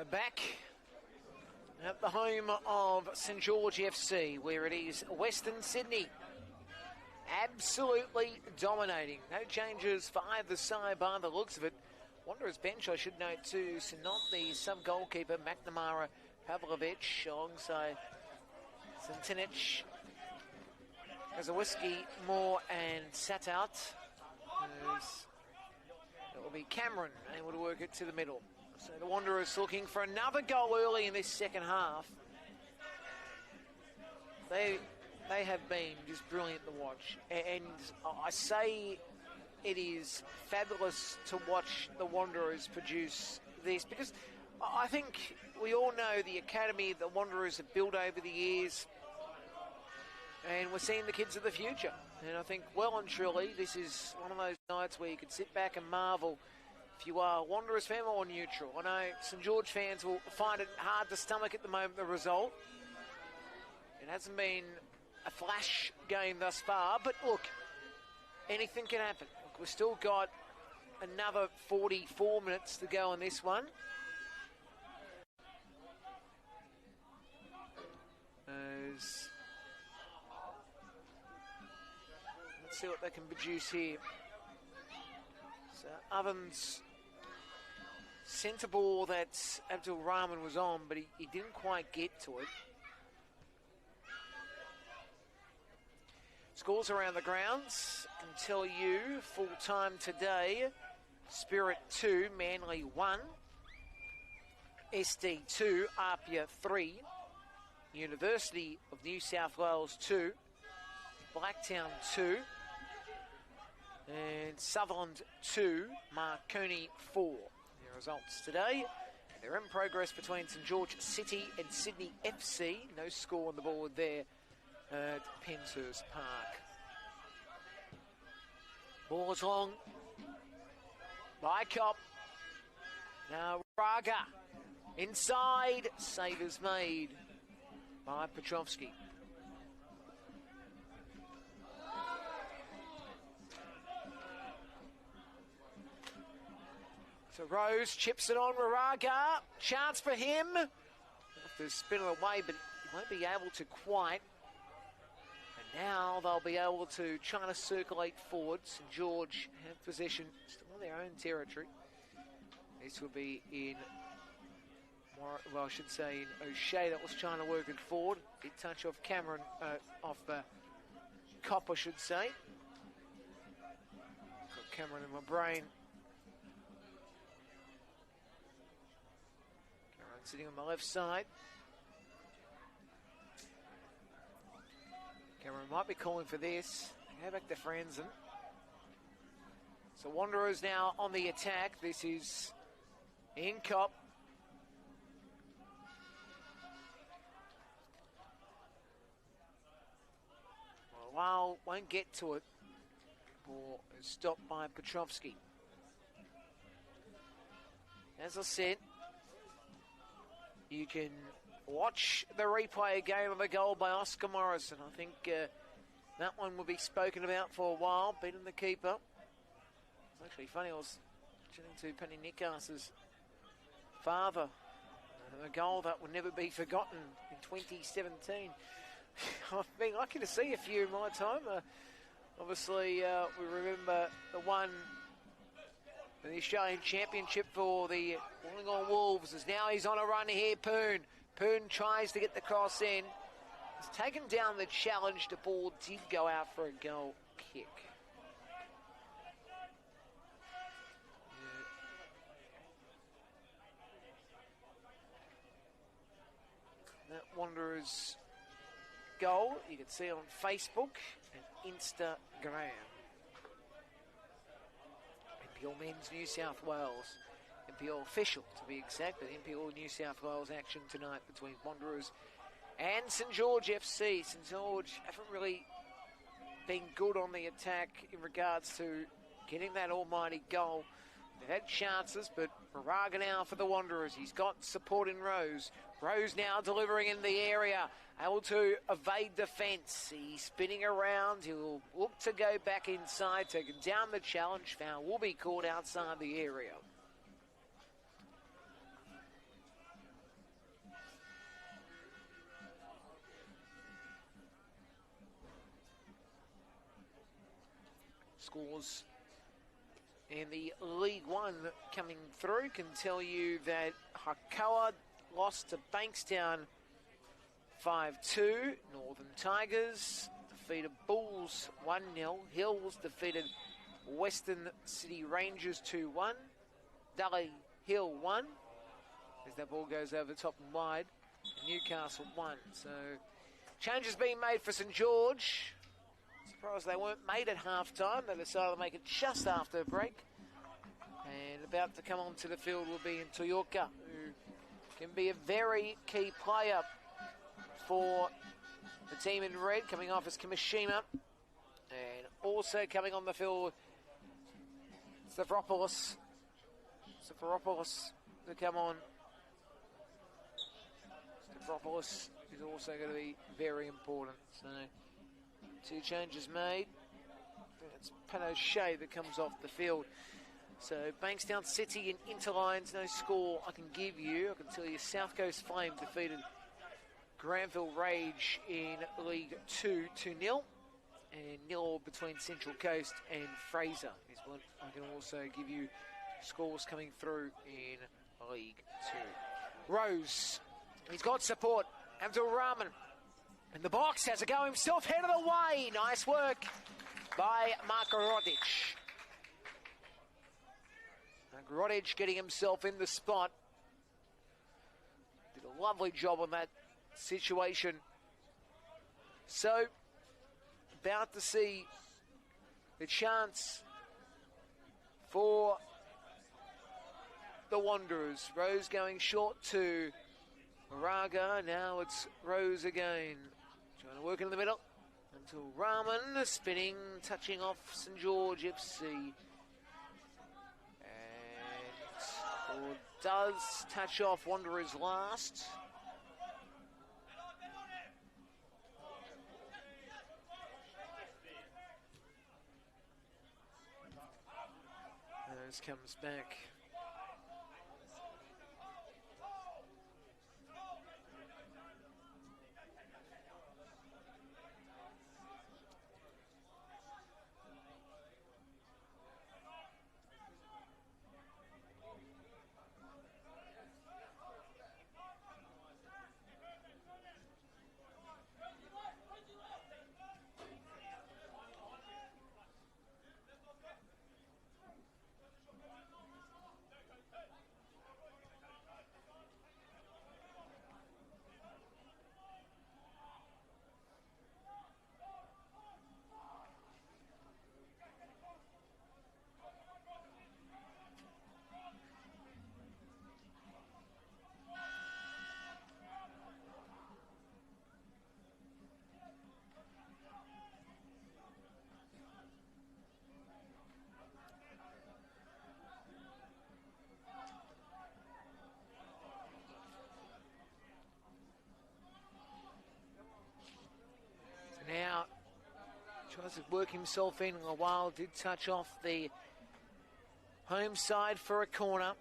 Back at the home of St George FC, where it is Western Sydney. Absolutely dominating. No changes for either side by the looks of it. Wanderers bench, I should note too, so not the sub-goalkeeper, McNamara Pavlovich, alongside Centinic, Kazawiski, Moore and Satout. It will be Cameron able to work it to the middle. So the Wanderers looking for another goal early in this second half. They have been just brilliant to watch. And I say it is fabulous to watch the Wanderers produce this, because I think we all know the academy the Wanderers have built over the years, and we're seeing the kids of the future. And I think well and truly this is one of those nights where you can sit back and marvel if you are a Wanderers fan or neutral. I know St George fans will find it hard to stomach at the moment, the result. It hasn't been a flash game thus far, but look, anything can happen. Look, we've still got another 44 minutes to go on this one. Let's see what they can produce here. So Ovens sent a ball that Abdul Rahman was on, but he didn't quite get to it. Scores around the grounds. I can tell you, full time today, Spirit 2, Manly 1, SD 2, Apia 3, University of New South Wales 2, Blacktown 2, and Sutherland 2, Marconi 4. The results today. They're in progress between St George City and Sydney FC. No score on the board there at Penshurst Park. Ball is long by Cop. Now Raga inside. Save is made by Petrovsky. So Rose chips it on Raga. Chance for him. Have to spin it away, but he won't be able to quite. And now they'll be able to try to circulate forward. St George have possession still on their own territory. This will be in, well, I should say in O'Shea that was trying to work it forward. Big touch off Cameron, off Cop, I should say. Got Cameron in my brain. Cameron sitting on the left side. Cameron might be calling for this. Go back to Franzen. So Wanderers now on the attack. This is in Cop. Well, won't get to it. Ball is stopped by Petrovsky. As I said, you can watch the replay again of the goal by Oscar Morrison. I think that one will be spoken about for a while, beating the keeper. It's actually funny, I was chatting to Penny Nickas's father. A goal that will never be forgotten in 2017. I've been lucky to see a few in my time. Obviously, we remember the one in the Australian Championship for the Wollongong Wolves. As now he's on a run here, Poon. Poon tries to get the cross in. He's taken down the challenge. The ball did go out for a goal kick. That Wanderers goal you can see on Facebook and Instagram. NPL Men's New South Wales. NPL official, to be exact, but NPL New South Wales action tonight between Wanderers and St George FC. St George haven't really been good on the attack in regards to getting that almighty goal. They've had chances, but Moraga now for the Wanderers. He's got support in Rose. Rose now delivering in the area, able to evade defence. He's spinning around. He'll look to go back inside, taking down the challenge. Foul will be called outside the area. scores in the League One coming through. Can tell you that Hakawa lost to Bankstown 5-2. Northern Tigers defeated Bulls 1-0. Hills defeated Western City Rangers 2-1. Dully Hill 1. As that ball goes over the top and wide. And Newcastle 1. So changes being made for St George. Surprised they weren't made at half-time. They decided to make it just after a break. And about to come onto the field will be Toyoka, who can be a very key player for the team in red, coming off as Kimishima. And also coming on the field, Stavropoulos to come on. Stavropoulos is also going to be very important. So 2 changes made. It's Pinochet that comes off the field. So Bankstown City and Interlines, no score I can give you. I can tell you South Coast Flame defeated Granville Rage in League 2 2-0. And 0 between Central Coast and Fraser is what I can also give you scores coming through in League 2. Rose, he's got support. Abdul Rahman in the box, has a go himself, head of the way. Nice work by Marko Rodic. Rodic getting himself in the spot. Did a lovely job on that situation. So, about to see the chance for the Wanderers. Rose going short to Moraga. Now it's Rose again. Trying to work in the middle until Rahman spinning, touching off St George FC. And does touch off Wanderers last. Rose comes back. Now, tries to work himself in a while, did touch off the home side for a corner.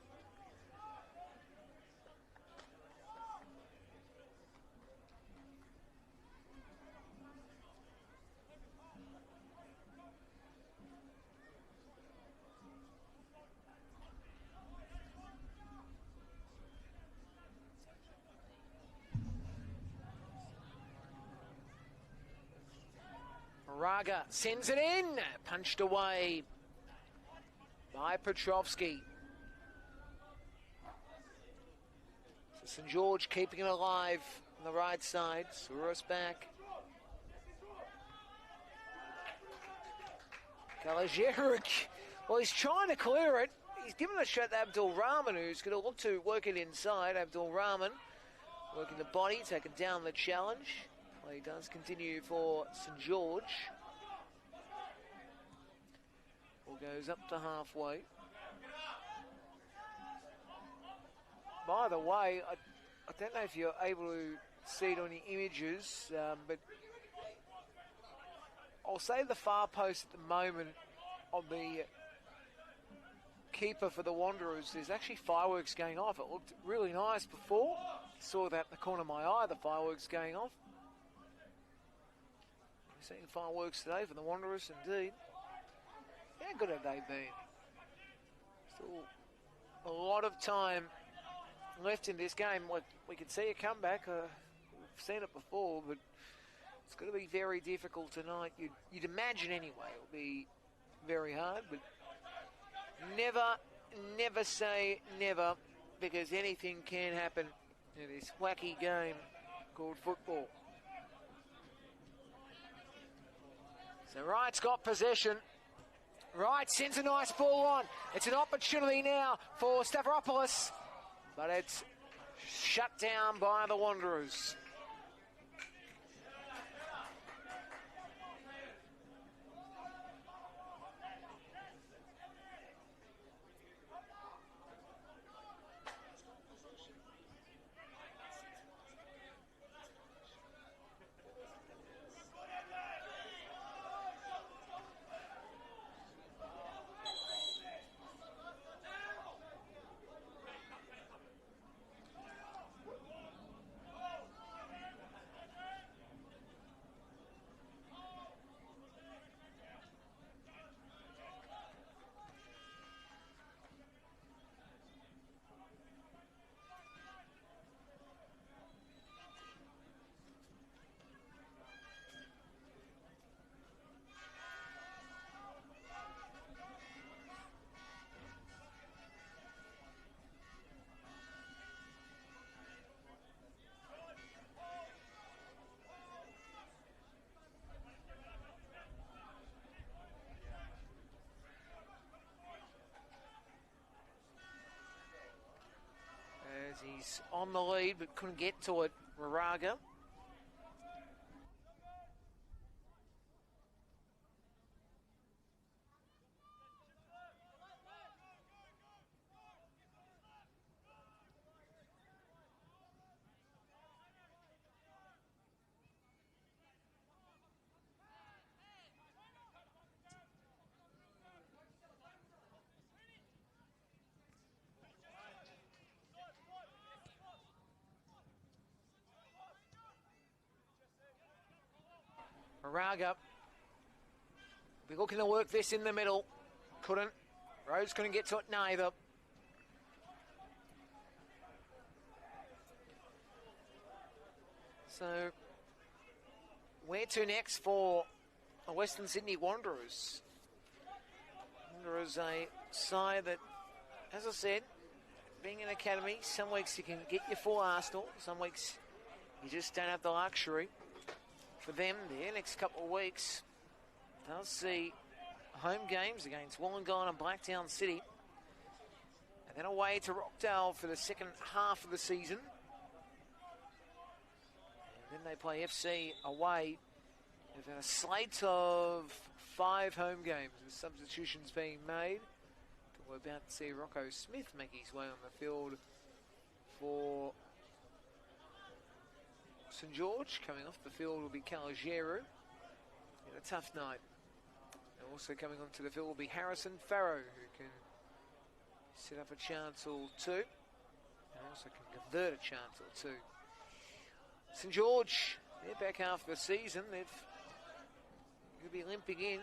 Moraga sends it in, punched away by Petrovsky. So St George keeping it alive on the right side. Souros back. Kalajeric, well, he's trying to clear it. He's given a shot to Abdul Rahman, who's going to look to work it inside. Abdul Rahman working the body, taking down the challenge. He does continue for St George. Ball goes up to halfway. By the way, I don't know if you're able to see it on the images, but I'll say the far post at the moment on the keeper for the Wanderers, there's actually fireworks going off. It looked really nice before. Saw that in the corner of my eye, the fireworks going off. Seeing fireworks today for the Wanderers, indeed. How good have they been? Still a lot of time left in this game. Look, we could see a comeback. We've seen it before, but it's going to be very difficult tonight. You'd imagine anyway. It'll be very hard, but never say never, because anything can happen in this wacky game called football. So Wright's got possession. Wright sends a nice ball on. It's an opportunity now for Stavropoulos, but it's shut down by the Wanderers. As he's on the lead but couldn't get to it, Moraga. Moraga be looking to work this in the middle. Couldn't. Rhodes couldn't get to it neither. So, where to next for the Western Sydney Wanderers? Wanderers a side that, as I said, being an academy, some weeks you can get your full Arsenal, some weeks you just don't have the luxury. For them, the next couple of weeks, they'll see home games against Wollongong and Blacktown City, and then away to Rockdale for the second half of the season. And then they play FC away. They've got a slate of 5 home games with substitutions being made. We're about to see Rocco Smith make his way on the field for St George. Coming off the field will be Calagiero in a tough night. And also coming onto the field will be Harrison Farrow, who can set up a chance or two, and also can convert a chance or two. St George, they're back after the season. They'll be limping in.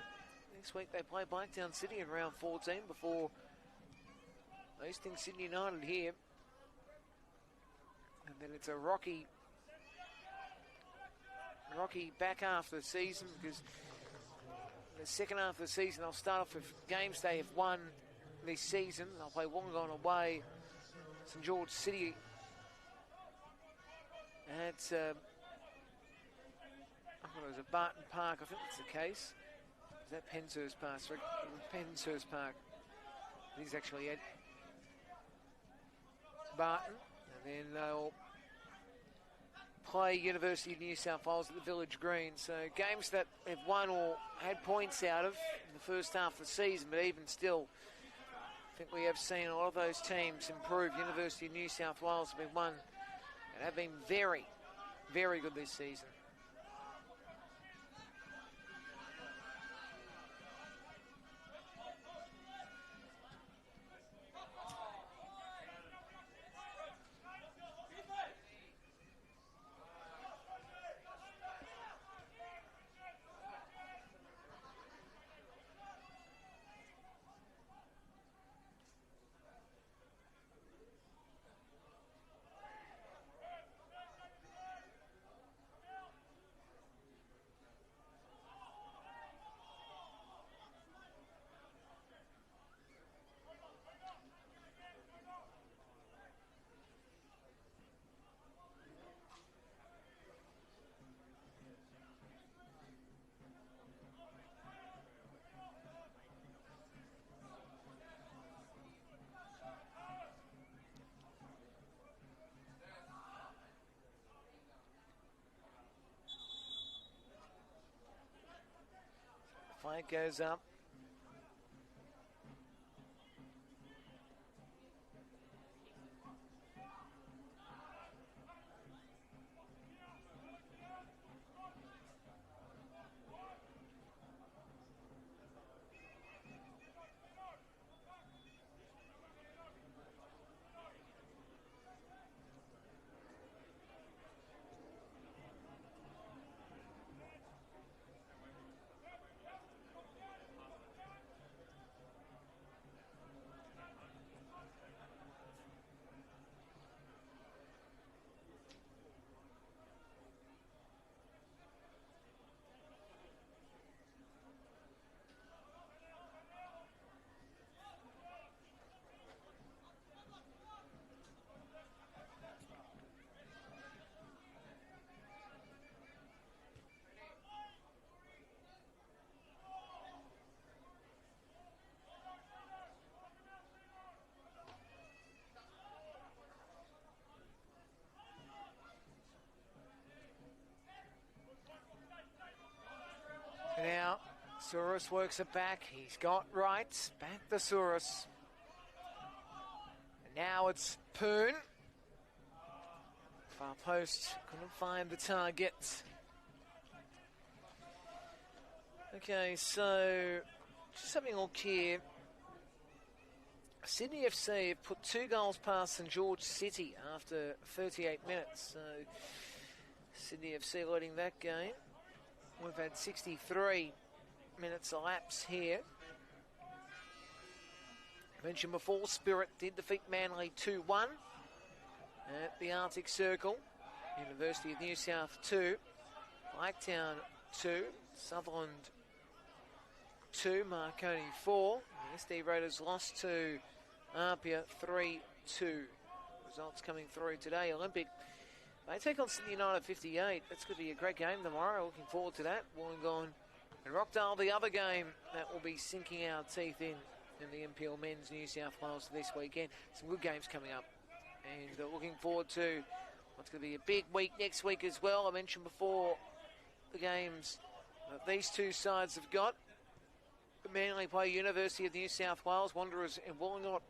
Next week they play Blacktown City in round 14 before hosting Sydney United here. And then it's a rocky back half of the season, because the second half of the season they'll start off with games they have won this season. They'll play Wollongong away, St George City at I thought it was at Barton Park, I think that's the case. Is that Penshurst Park? Sorry, Penshurst Park. It is actually at Barton, and then they'll play University of New South Wales at the Village Green. So games that they've won or had points out of in the first half of the season, but even still, I think we have seen a lot of those teams improve. University of New South Wales have been won and have been very, very good this season. Flag goes up. Now, Souris works it back. He's got rights. Back the Souris. And now it's Poon. Far post. Couldn't find the target. Okay, so just having a look here. Sydney FC have put 2 goals past St George City after 38 minutes. So Sydney FC leading that game. We've had 63 minutes elapse here. Mentioned before, Spirit did defeat Manly 2-1 at the Arctic Circle. University of New South 2, Blacktown 2, Sutherland 2, Marconi 4. The SD Raiders lost to Apia 3-2. Results coming through today. Olympic, they take on Sydney United 58. That's going to be a great game tomorrow. Looking forward to that. Wollongong and Rockdale, the other game that will be sinking our teeth in the NPL Men's New South Wales this weekend. Some good games coming up. And looking forward to what's going to be a big week next week as well. I mentioned before the games that these two sides have got. Manly play University of New South Wales. Wanderers and Wollongong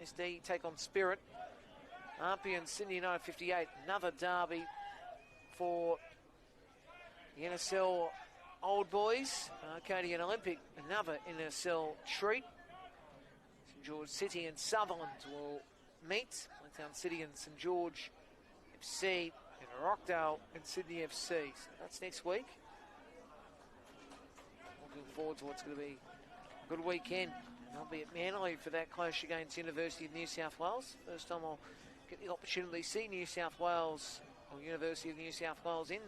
SD take on Spirit. Apia and Sydney United 58. Another derby for the NSL Old Boys. Arcadian Olympic, another NSL treat. St George City and Sutherland will meet. Blacktown City and St George FC, and Rockdale and Sydney FC. So that's next week. Looking forward to what's going to be a good weekend. And I'll be at Manly for that clash against University of New South Wales. First time I'll get the opportunity to see New South Wales, or University of New South Wales, in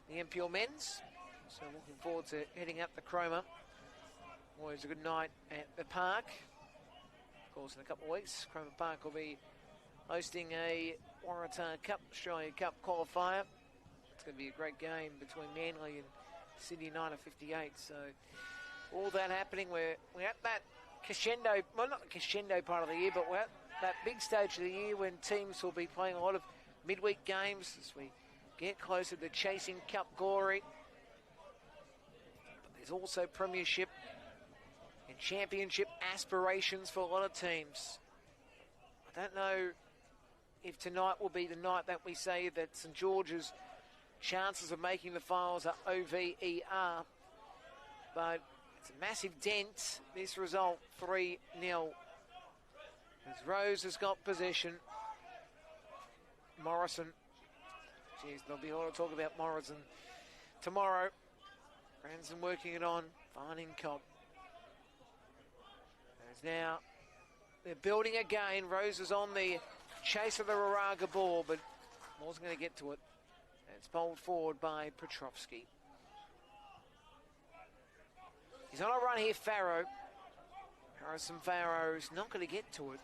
the NPL Men's. So looking forward to heading up the Chroma. Always a good night at the park. Of course, in a couple of weeks, Chroma Park will be hosting a Waratah Cup, Australia Cup qualifier. It's going to be a great game between Manly and Sydney United 58. So all that happening, we're at that crescendo, well, not the crescendo part of the year, but we're at that big stage of the year when teams will be playing a lot of midweek games as we get closer to chasing Cup glory. But there's also premiership and championship aspirations for a lot of teams. I don't know if tonight will be the night that we say that St George's chances of making the finals are OVER, but it's a massive dent, this result, 3-0. As Rose has got possession. Morrison. Jeez, there'll be a lot of talk about Morrison tomorrow. Branson working it on, finding Cobb. As now they're building again. Rose is on the chase of the Raraga ball, but wasn't going to get to it. It's bowled forward by Petrovsky. He's on a run here, Farrow. Harrison Farrow's not going to get to it.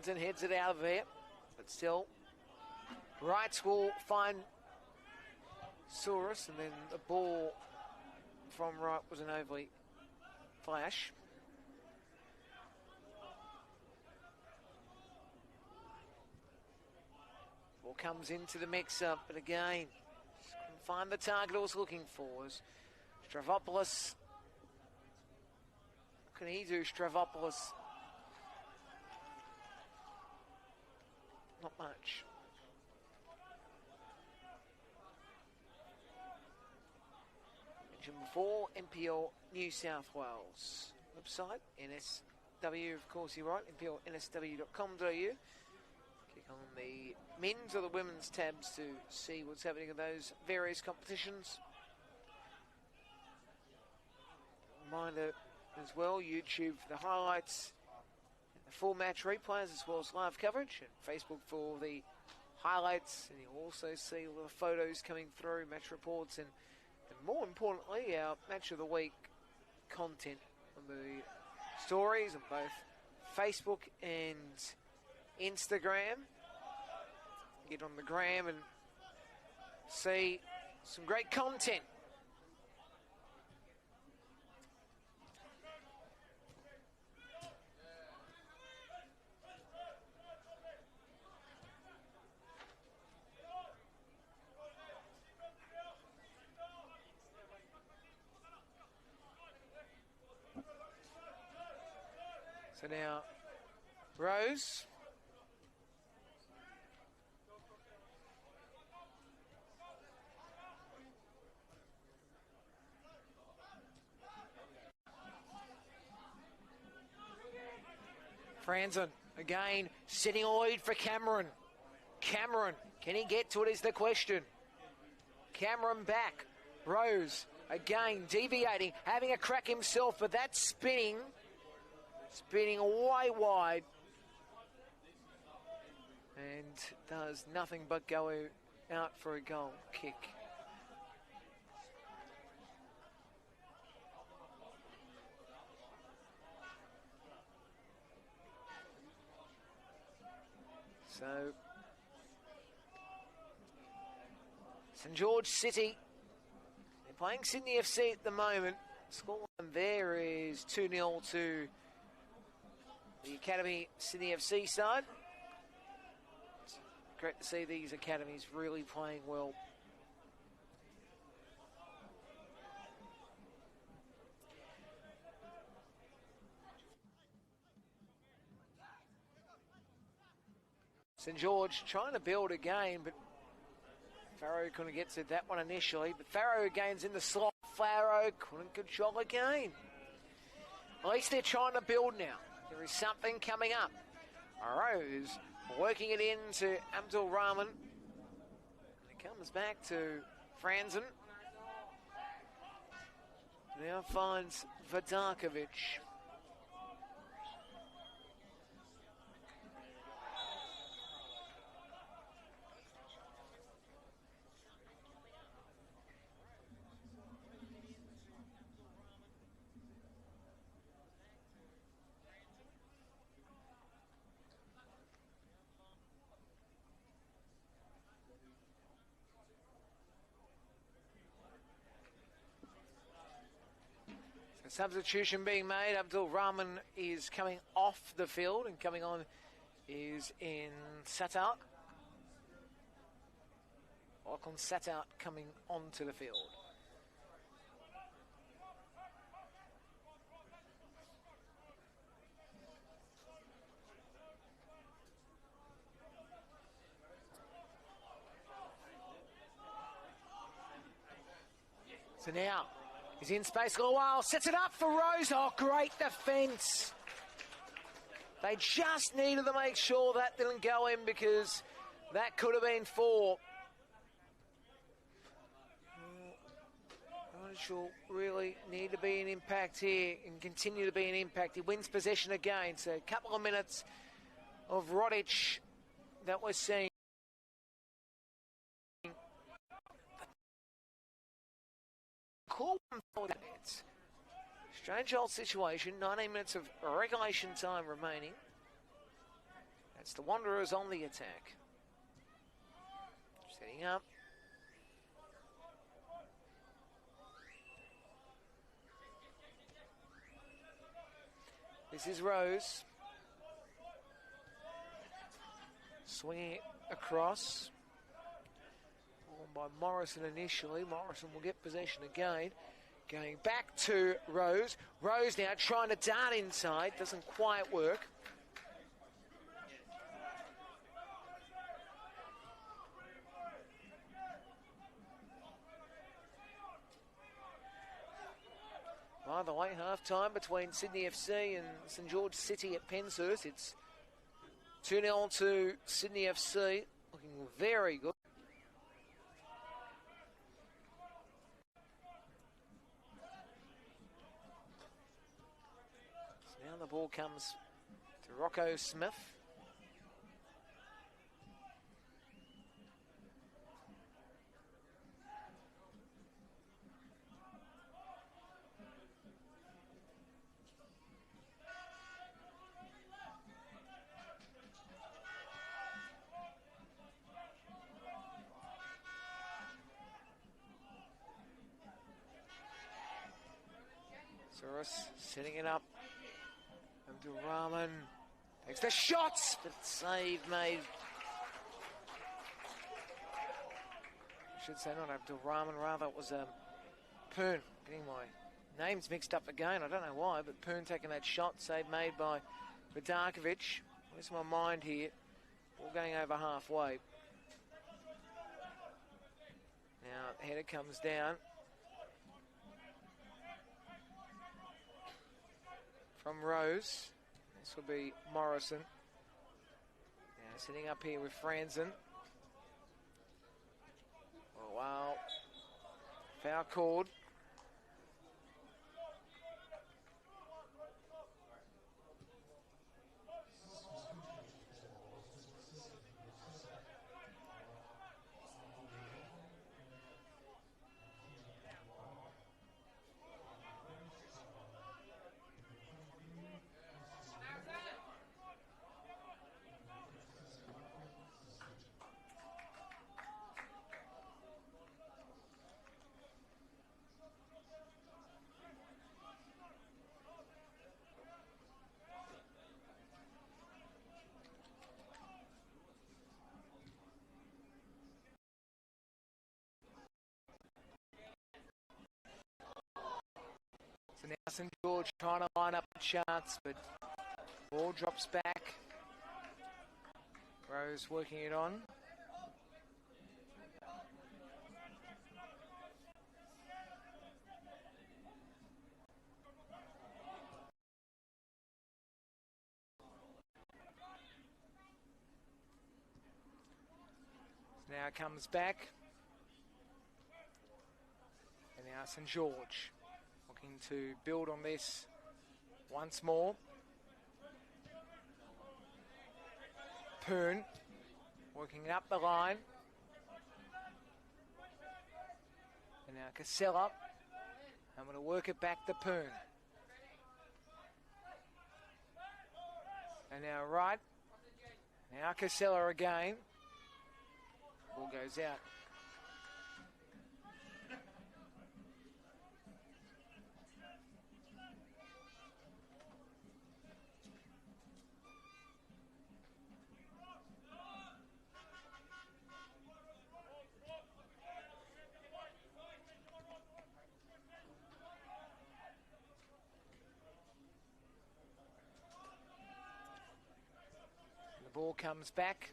Franzen heads it out of there, but still, Wrights will find Saurus, and then the ball from Wright was an overly flash. Ball comes into the mix-up, but again, couldn't find the target I was looking for. Stravopoulos. What can he do, Stravopoulos? Not much. Mentioned before, NPL New South Wales website, NSW, of course you're right, NPLNSW.com.au. Click on the men's or the women's tabs to see what's happening in those various competitions. Reminder as well, YouTube for the highlights, the full match replays as well as live coverage, and Facebook for the highlights, and you'll also see all the photos coming through, match reports, and more importantly, our match of the week content on the stories on both Facebook and Instagram. Get on the gram and see some great content. So now, Rose. Franzen, again, setting a lead for Cameron. Cameron, can he get to it is the question. Cameron back. Rose, again, deviating, having a crack himself, but that's spinning way wide, and does nothing but go out for a goal kick. So, St George City, they're playing Sydney FC at the moment. Scoreline there is 2-0 to the Academy Sydney FC side. It's great to see these academies really playing well. St George trying to build again, but Farrow couldn't get to that one initially. But Farrow again's in the slot. Farrow couldn't control again. At least they're trying to build now. There is something coming up. Rose working it into Abdul Rahman. And it comes back to Franzen. Now finds Vodakovic. Substitution being made. Abdul Rahman is coming off the field, and coming on is in Satout. Lachlan Satout coming onto the field. So now, he's in space for a while, sets it up for Rose. Oh, great defence. They just needed to make sure that didn't go in, because that could have been 4. Will really need to be an impact here and continue to be an impact. He wins possession again, so a couple of minutes of Rodic that we're seeing. Call one for that. Strange old situation. 19 minutes of regulation time remaining. It's the Wanderers on the attack. Setting up. This is Rose. Swinging it across. Ball by Morrison initially. Morrison will get possession again. Going back to Rose. Rose now trying to dart inside. Doesn't quite work. By the way, half-time between Sydney FC and St George City at Penshurst. It's 2-0 to Sydney FC. Looking very good. So now the ball comes to Rocco Smith. Soros setting it up. Abdul-Rahman takes the shots, but save made. I should say not Abdul-Rahman, rather it was Poon. Getting my names mixed up again, I don't know why, but Poon taking that shot, save made by Vidarkovic. Where's my mind here? Ball going over halfway. Now the header comes down. From Rose. This will be Morrison. Now sitting up here with Franzen. Oh, wow. Foul called. So now St George trying to line up the charts, but ball drops back. Rose working it on. So now it comes back. And now St George looking to build on this once more. Poon working up the line. And now Casella. I'm going to work it back to Poon. And now right. Now Casella again. Ball goes out. The ball comes back.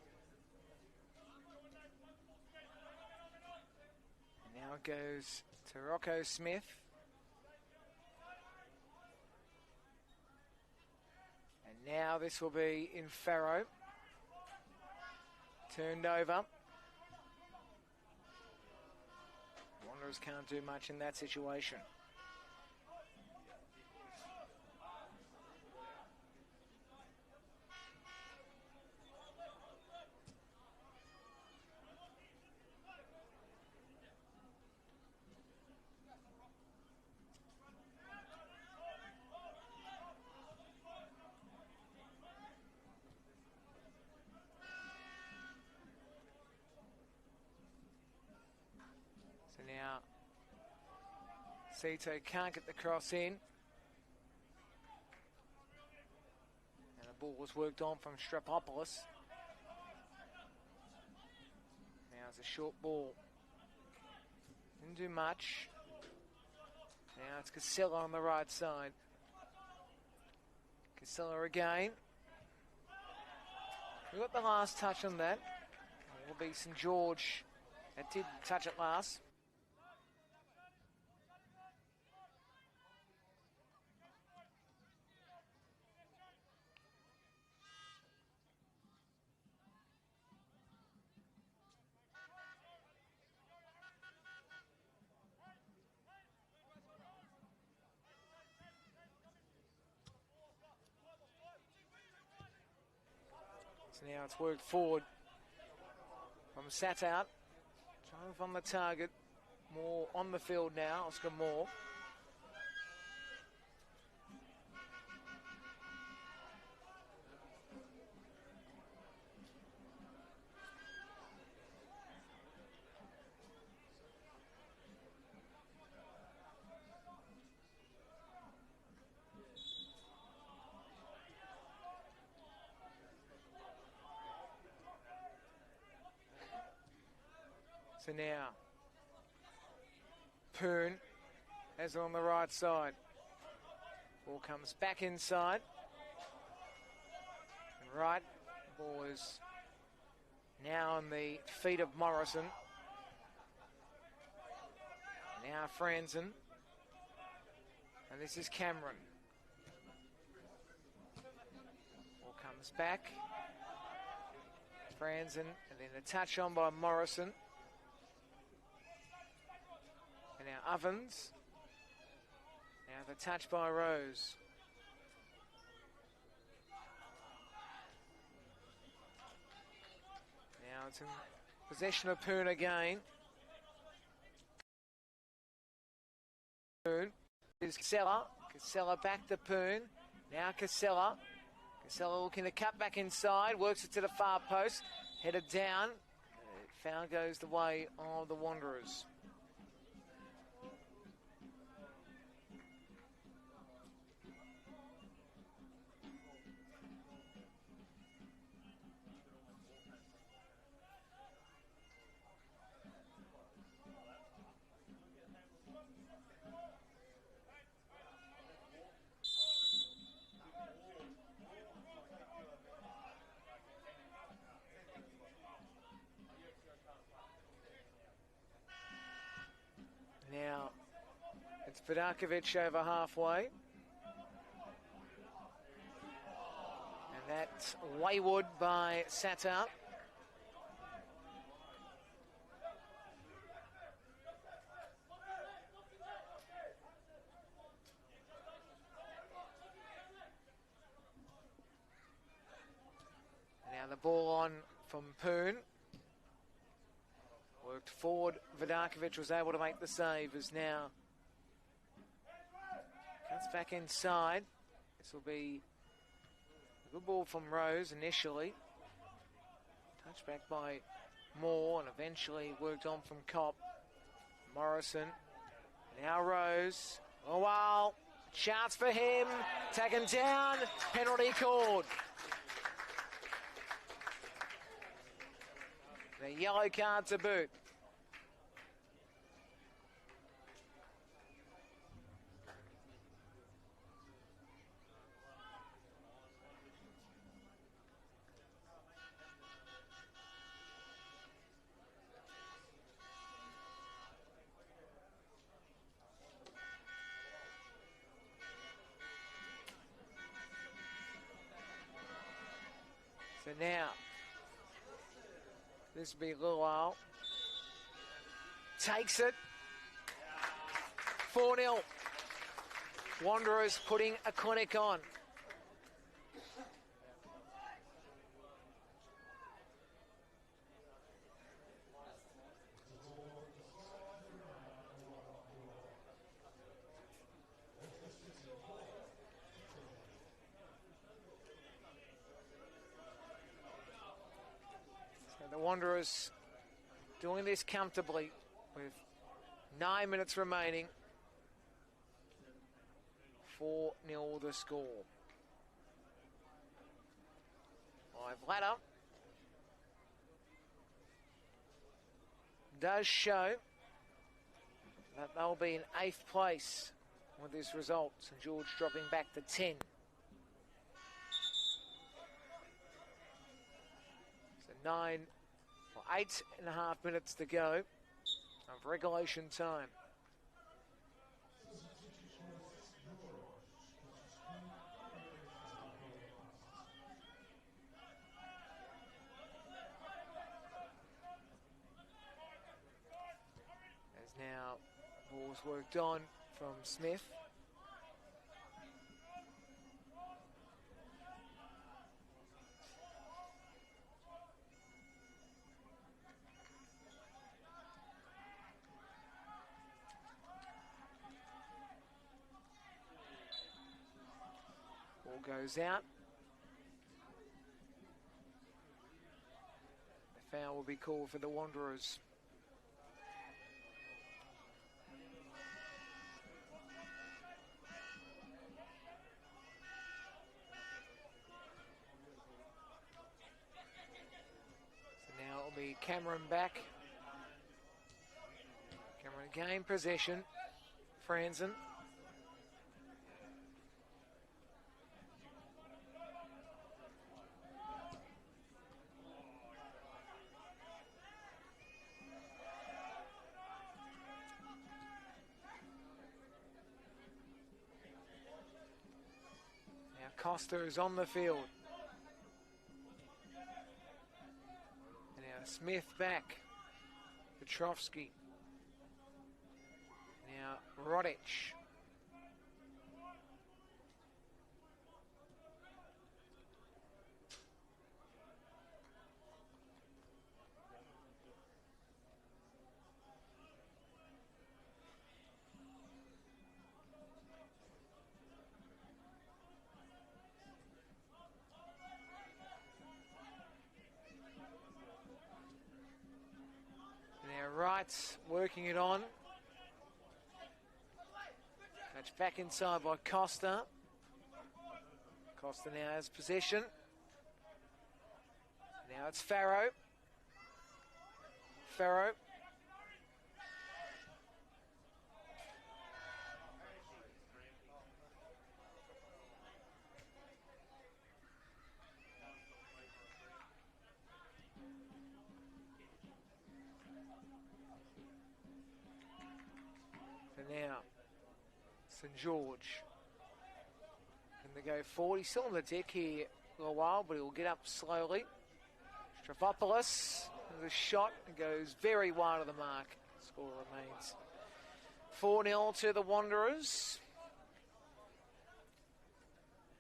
And now it goes to Rocco Smith. And now this will be in Farrow. Turned over. Wanderers can't do much in that situation. Sito can't get the cross in. And the ball was worked on from Strapopoulos. Now it's a short ball. Didn't do much. Now it's Casella on the right side. Casella again. We got the last touch on that. It will be St George that did touch it last. So now it's worked forward from Satout. Trying from the target. More on the field now, Oscar Moore. So now, Poon has it on the right side. Ball comes back inside. And right, ball is now on the feet of Morrison. Now Franzen. And this is Cameron. Ball comes back. Franzen, and then a touch on by Morrison. And now Ovens. Now the touch by Rose. Now it's in possession of Poon again. Poon is Casella. Casella back to Poon. Now Casella. Casella looking to cut back inside. Works it to the far post. Headed down. Foul goes the way of the Wanderers. Now, it's Vidakovic over halfway. And that's wayward by Satout. Now the ball on from Poon. Worked forward. Vidakovic was able to make the save as now cuts back inside. This will be a good ball from Rose initially. Touched back by Moore and eventually worked on from Kopp. Morrison. Now Rose. Oh wow. Chance for him. Taken down. Penalty called. The yellow card to boot. So now, this will be Luau. Takes it. 4-0. Wanderers putting a clinic on. The Wanderers doing this comfortably with 9 minutes remaining. 4-0 the score. Live ladder does show that they'll be in 8th place with this result. St George dropping back to 10. So 8.5 minutes to go of regulation time. As now ball's worked on from Smith. Ball goes out. The foul will be called for the Wanderers. So now it'll be Cameron back. Cameron again, possession. Franzen. Costa is on the field. And now Smith back. Petrovsky. Now Rodic. Wright's working it on. Touch back inside by Costa. Costa now has possession. Now it's Farrow. Farrow. Now, St George. Can they go forward? He's still on the deck here for a while, but he'll get up slowly. Strafopoulos, the shot goes very wide of the mark. Score remains 4-0 to the Wanderers.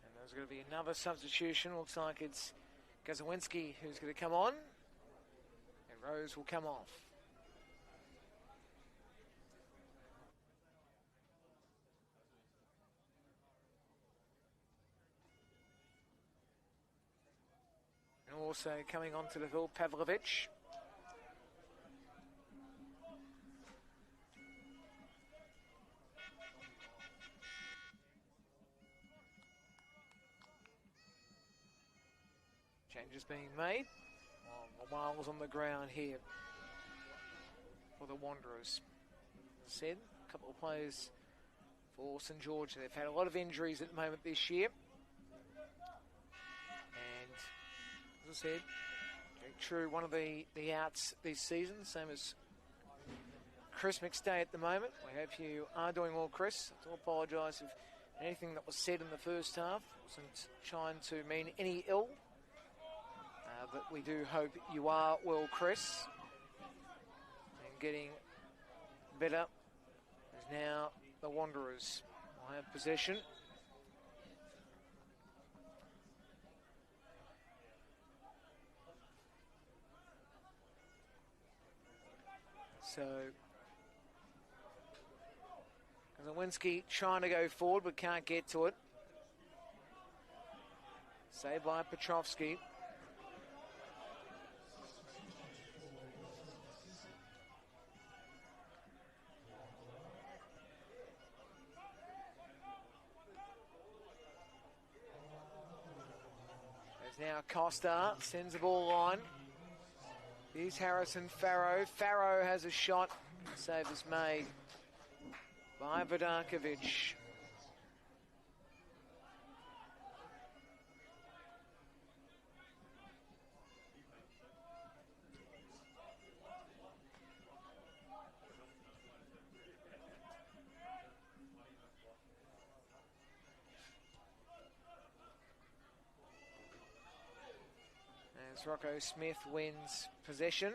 And there's going to be another substitution. Looks like it's Gazowinski who's going to come on. And Rose will come off. Also coming onto the field, Pavlovich. Changes being made. Miles on the ground here for the Wanderers. As I said, a couple of players for St George. They've had a lot of injuries at the moment this year. As I said, true, one of the outs this season, same as Chris McStay at the moment. We hope you are doing well, Chris. I do apologise if anything that was said in the first half wasn't trying to mean any ill. But we do hope you are well, Chris. And getting better as now the Wanderers will have possession. So, Zawinski trying to go forward but can't get to it. Saved by Petrovsky. Now Costa sends the ball on. Here's Harrison Farrow. Farrow has a shot. Save is made by Vidakovic. As Rocco Smith wins possession.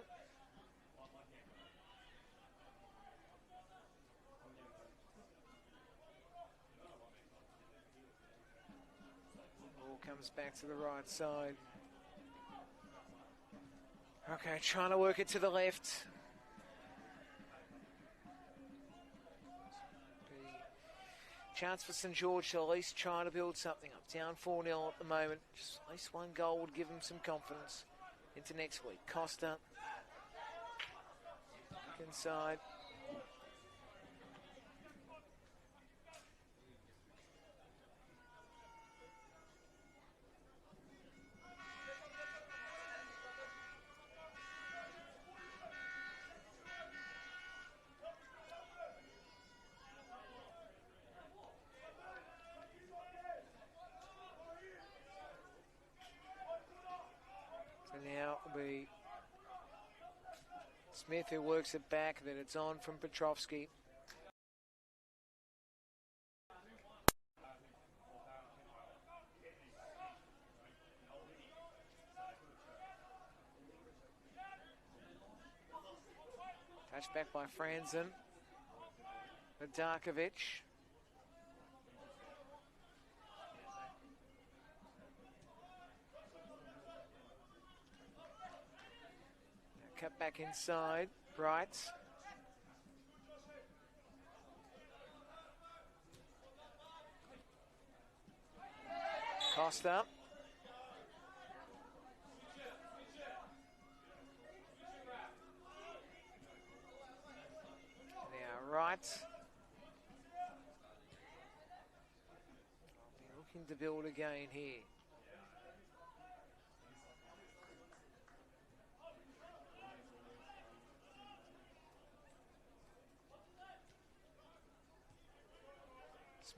Ball comes back to the right side. Okay, trying to work it to the left. Chance for St George to at least try to build something up. Down 4-0 at the moment. Just at least one goal would give them some confidence into next week. Costa. Inside. So now it'll be Smith who works it back, then it's on from Petrovsky. Touch back by Franzen. Vidakovic. Cut back inside, right. Costa. Now right. They're looking to build again here.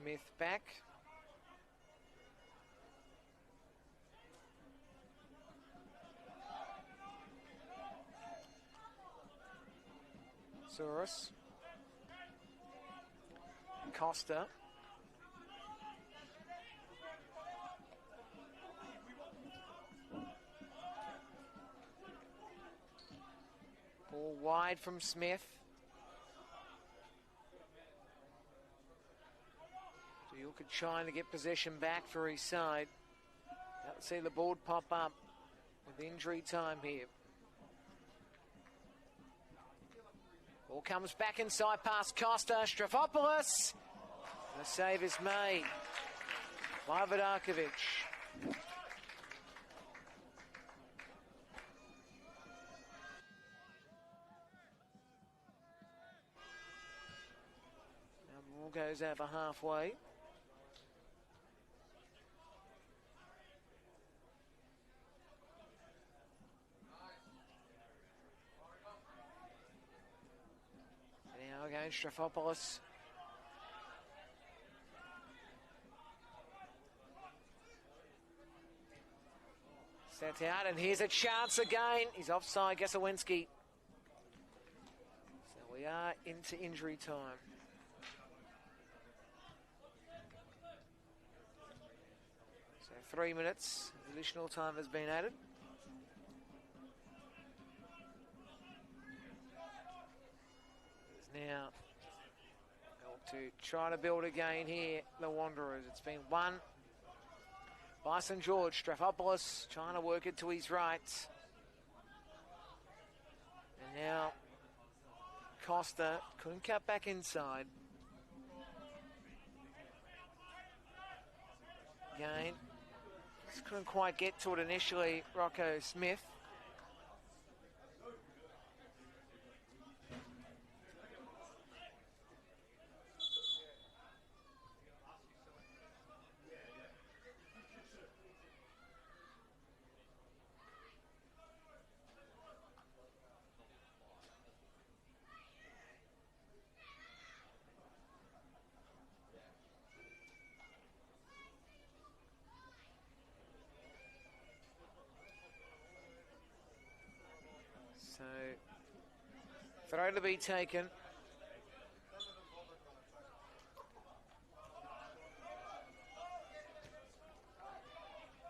Smith back. Soros. Costa. Ball wide from Smith. Duke trying to get possession back for his side. Let's see the board pop up with injury time here. Ball comes back inside past Costa. Strafopoulos. The save is made by Vidakovic. Now the ball goes over halfway. Now again, Strafopoulos. Set out, and here's a chance again. He's offside, Gasawinski. So we are into injury time. So 3 minutes, additional time has been added. Now, to try to build again here, the Wanderers. It's been won by St George. Strafopoulos trying to work it to his right. And now Costa couldn't cut back inside. Again, just couldn't quite get to it initially, Rocco Smith. Throw to be taken.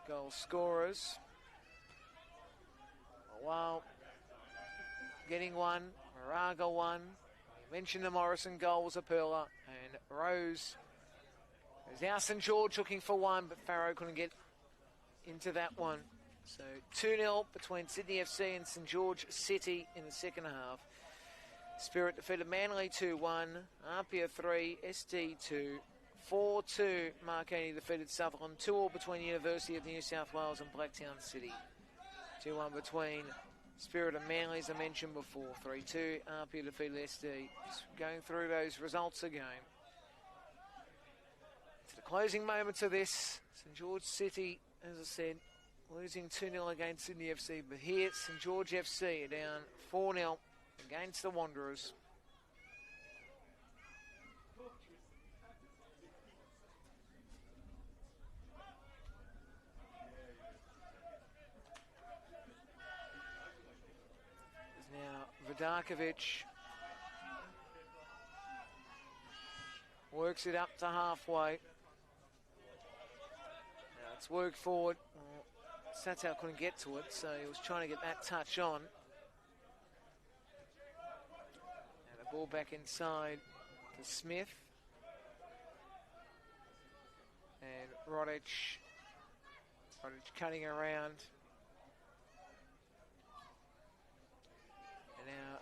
Goal scorers. Well, getting one. Moraga one. Mentioned the Morrison goal was a pearler. And Rose. There's now St George looking for one, but Farrow couldn't get into that one. So 2-0 between Sydney FC and St George City in the second half. Spirit defeated Manly 2-1, Apia 3, ST 2, 4-2. Marconi defeated Sutherland, 2-all between University of New South Wales and Blacktown City. 2-1 between Spirit and Manly, as I mentioned before. 3-2, Apia defeated ST. Just going through those results again. To the closing moments of this, St George City, as I said, losing 2-0 against Sydney FC. But here, St George FC are down 4-0 against the Wanderers. There's now Vidakovic. Works it up to halfway. Now it's worked forward. Satel couldn't get to it, so he was trying to get that touch on. And the ball back inside to Smith. And Rodic cutting around. And now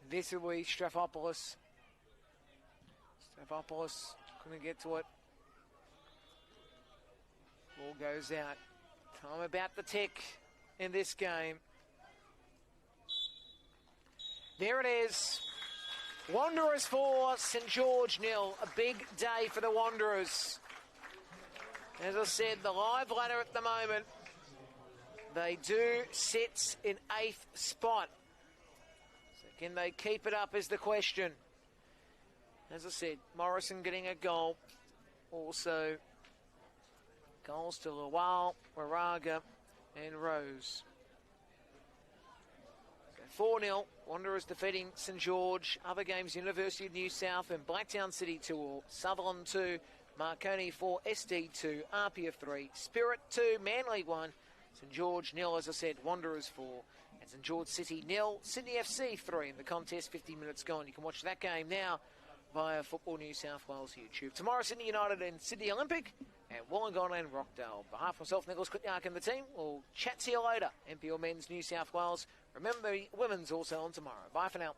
this will be Strafopoulos. Strafopoulos couldn't get to it. Ball goes out. Time about the tick in this game. There it is. Wanderers 4, St George 0. A big day for the Wanderers. As I said, the live ladder at the moment, they do sit in 8th spot. So can they keep it up is the question. As I said, Morrison getting a goal. Also, goals to Lawal, Moraga and Rose. So 4-0, Wanderers defeating St George. Other games, University of New South and Blacktown City 2-all. Sutherland 2, Marconi 4, SD 2, Apia 3, Spirit 2, Manly 1, St George 0, as I said, Wanderers 4, and St George City 0, Sydney FC 3 in the contest, 50 minutes gone. You can watch that game now via Football New South Wales YouTube. Tomorrow, Sydney United and Sydney Olympic, and Wollongong and Rockdale. On behalf of myself, Nicholas Kutniak and the team, we'll chat to you later. NPL Men's New South Wales. Remember, women's also on tomorrow. Bye for now.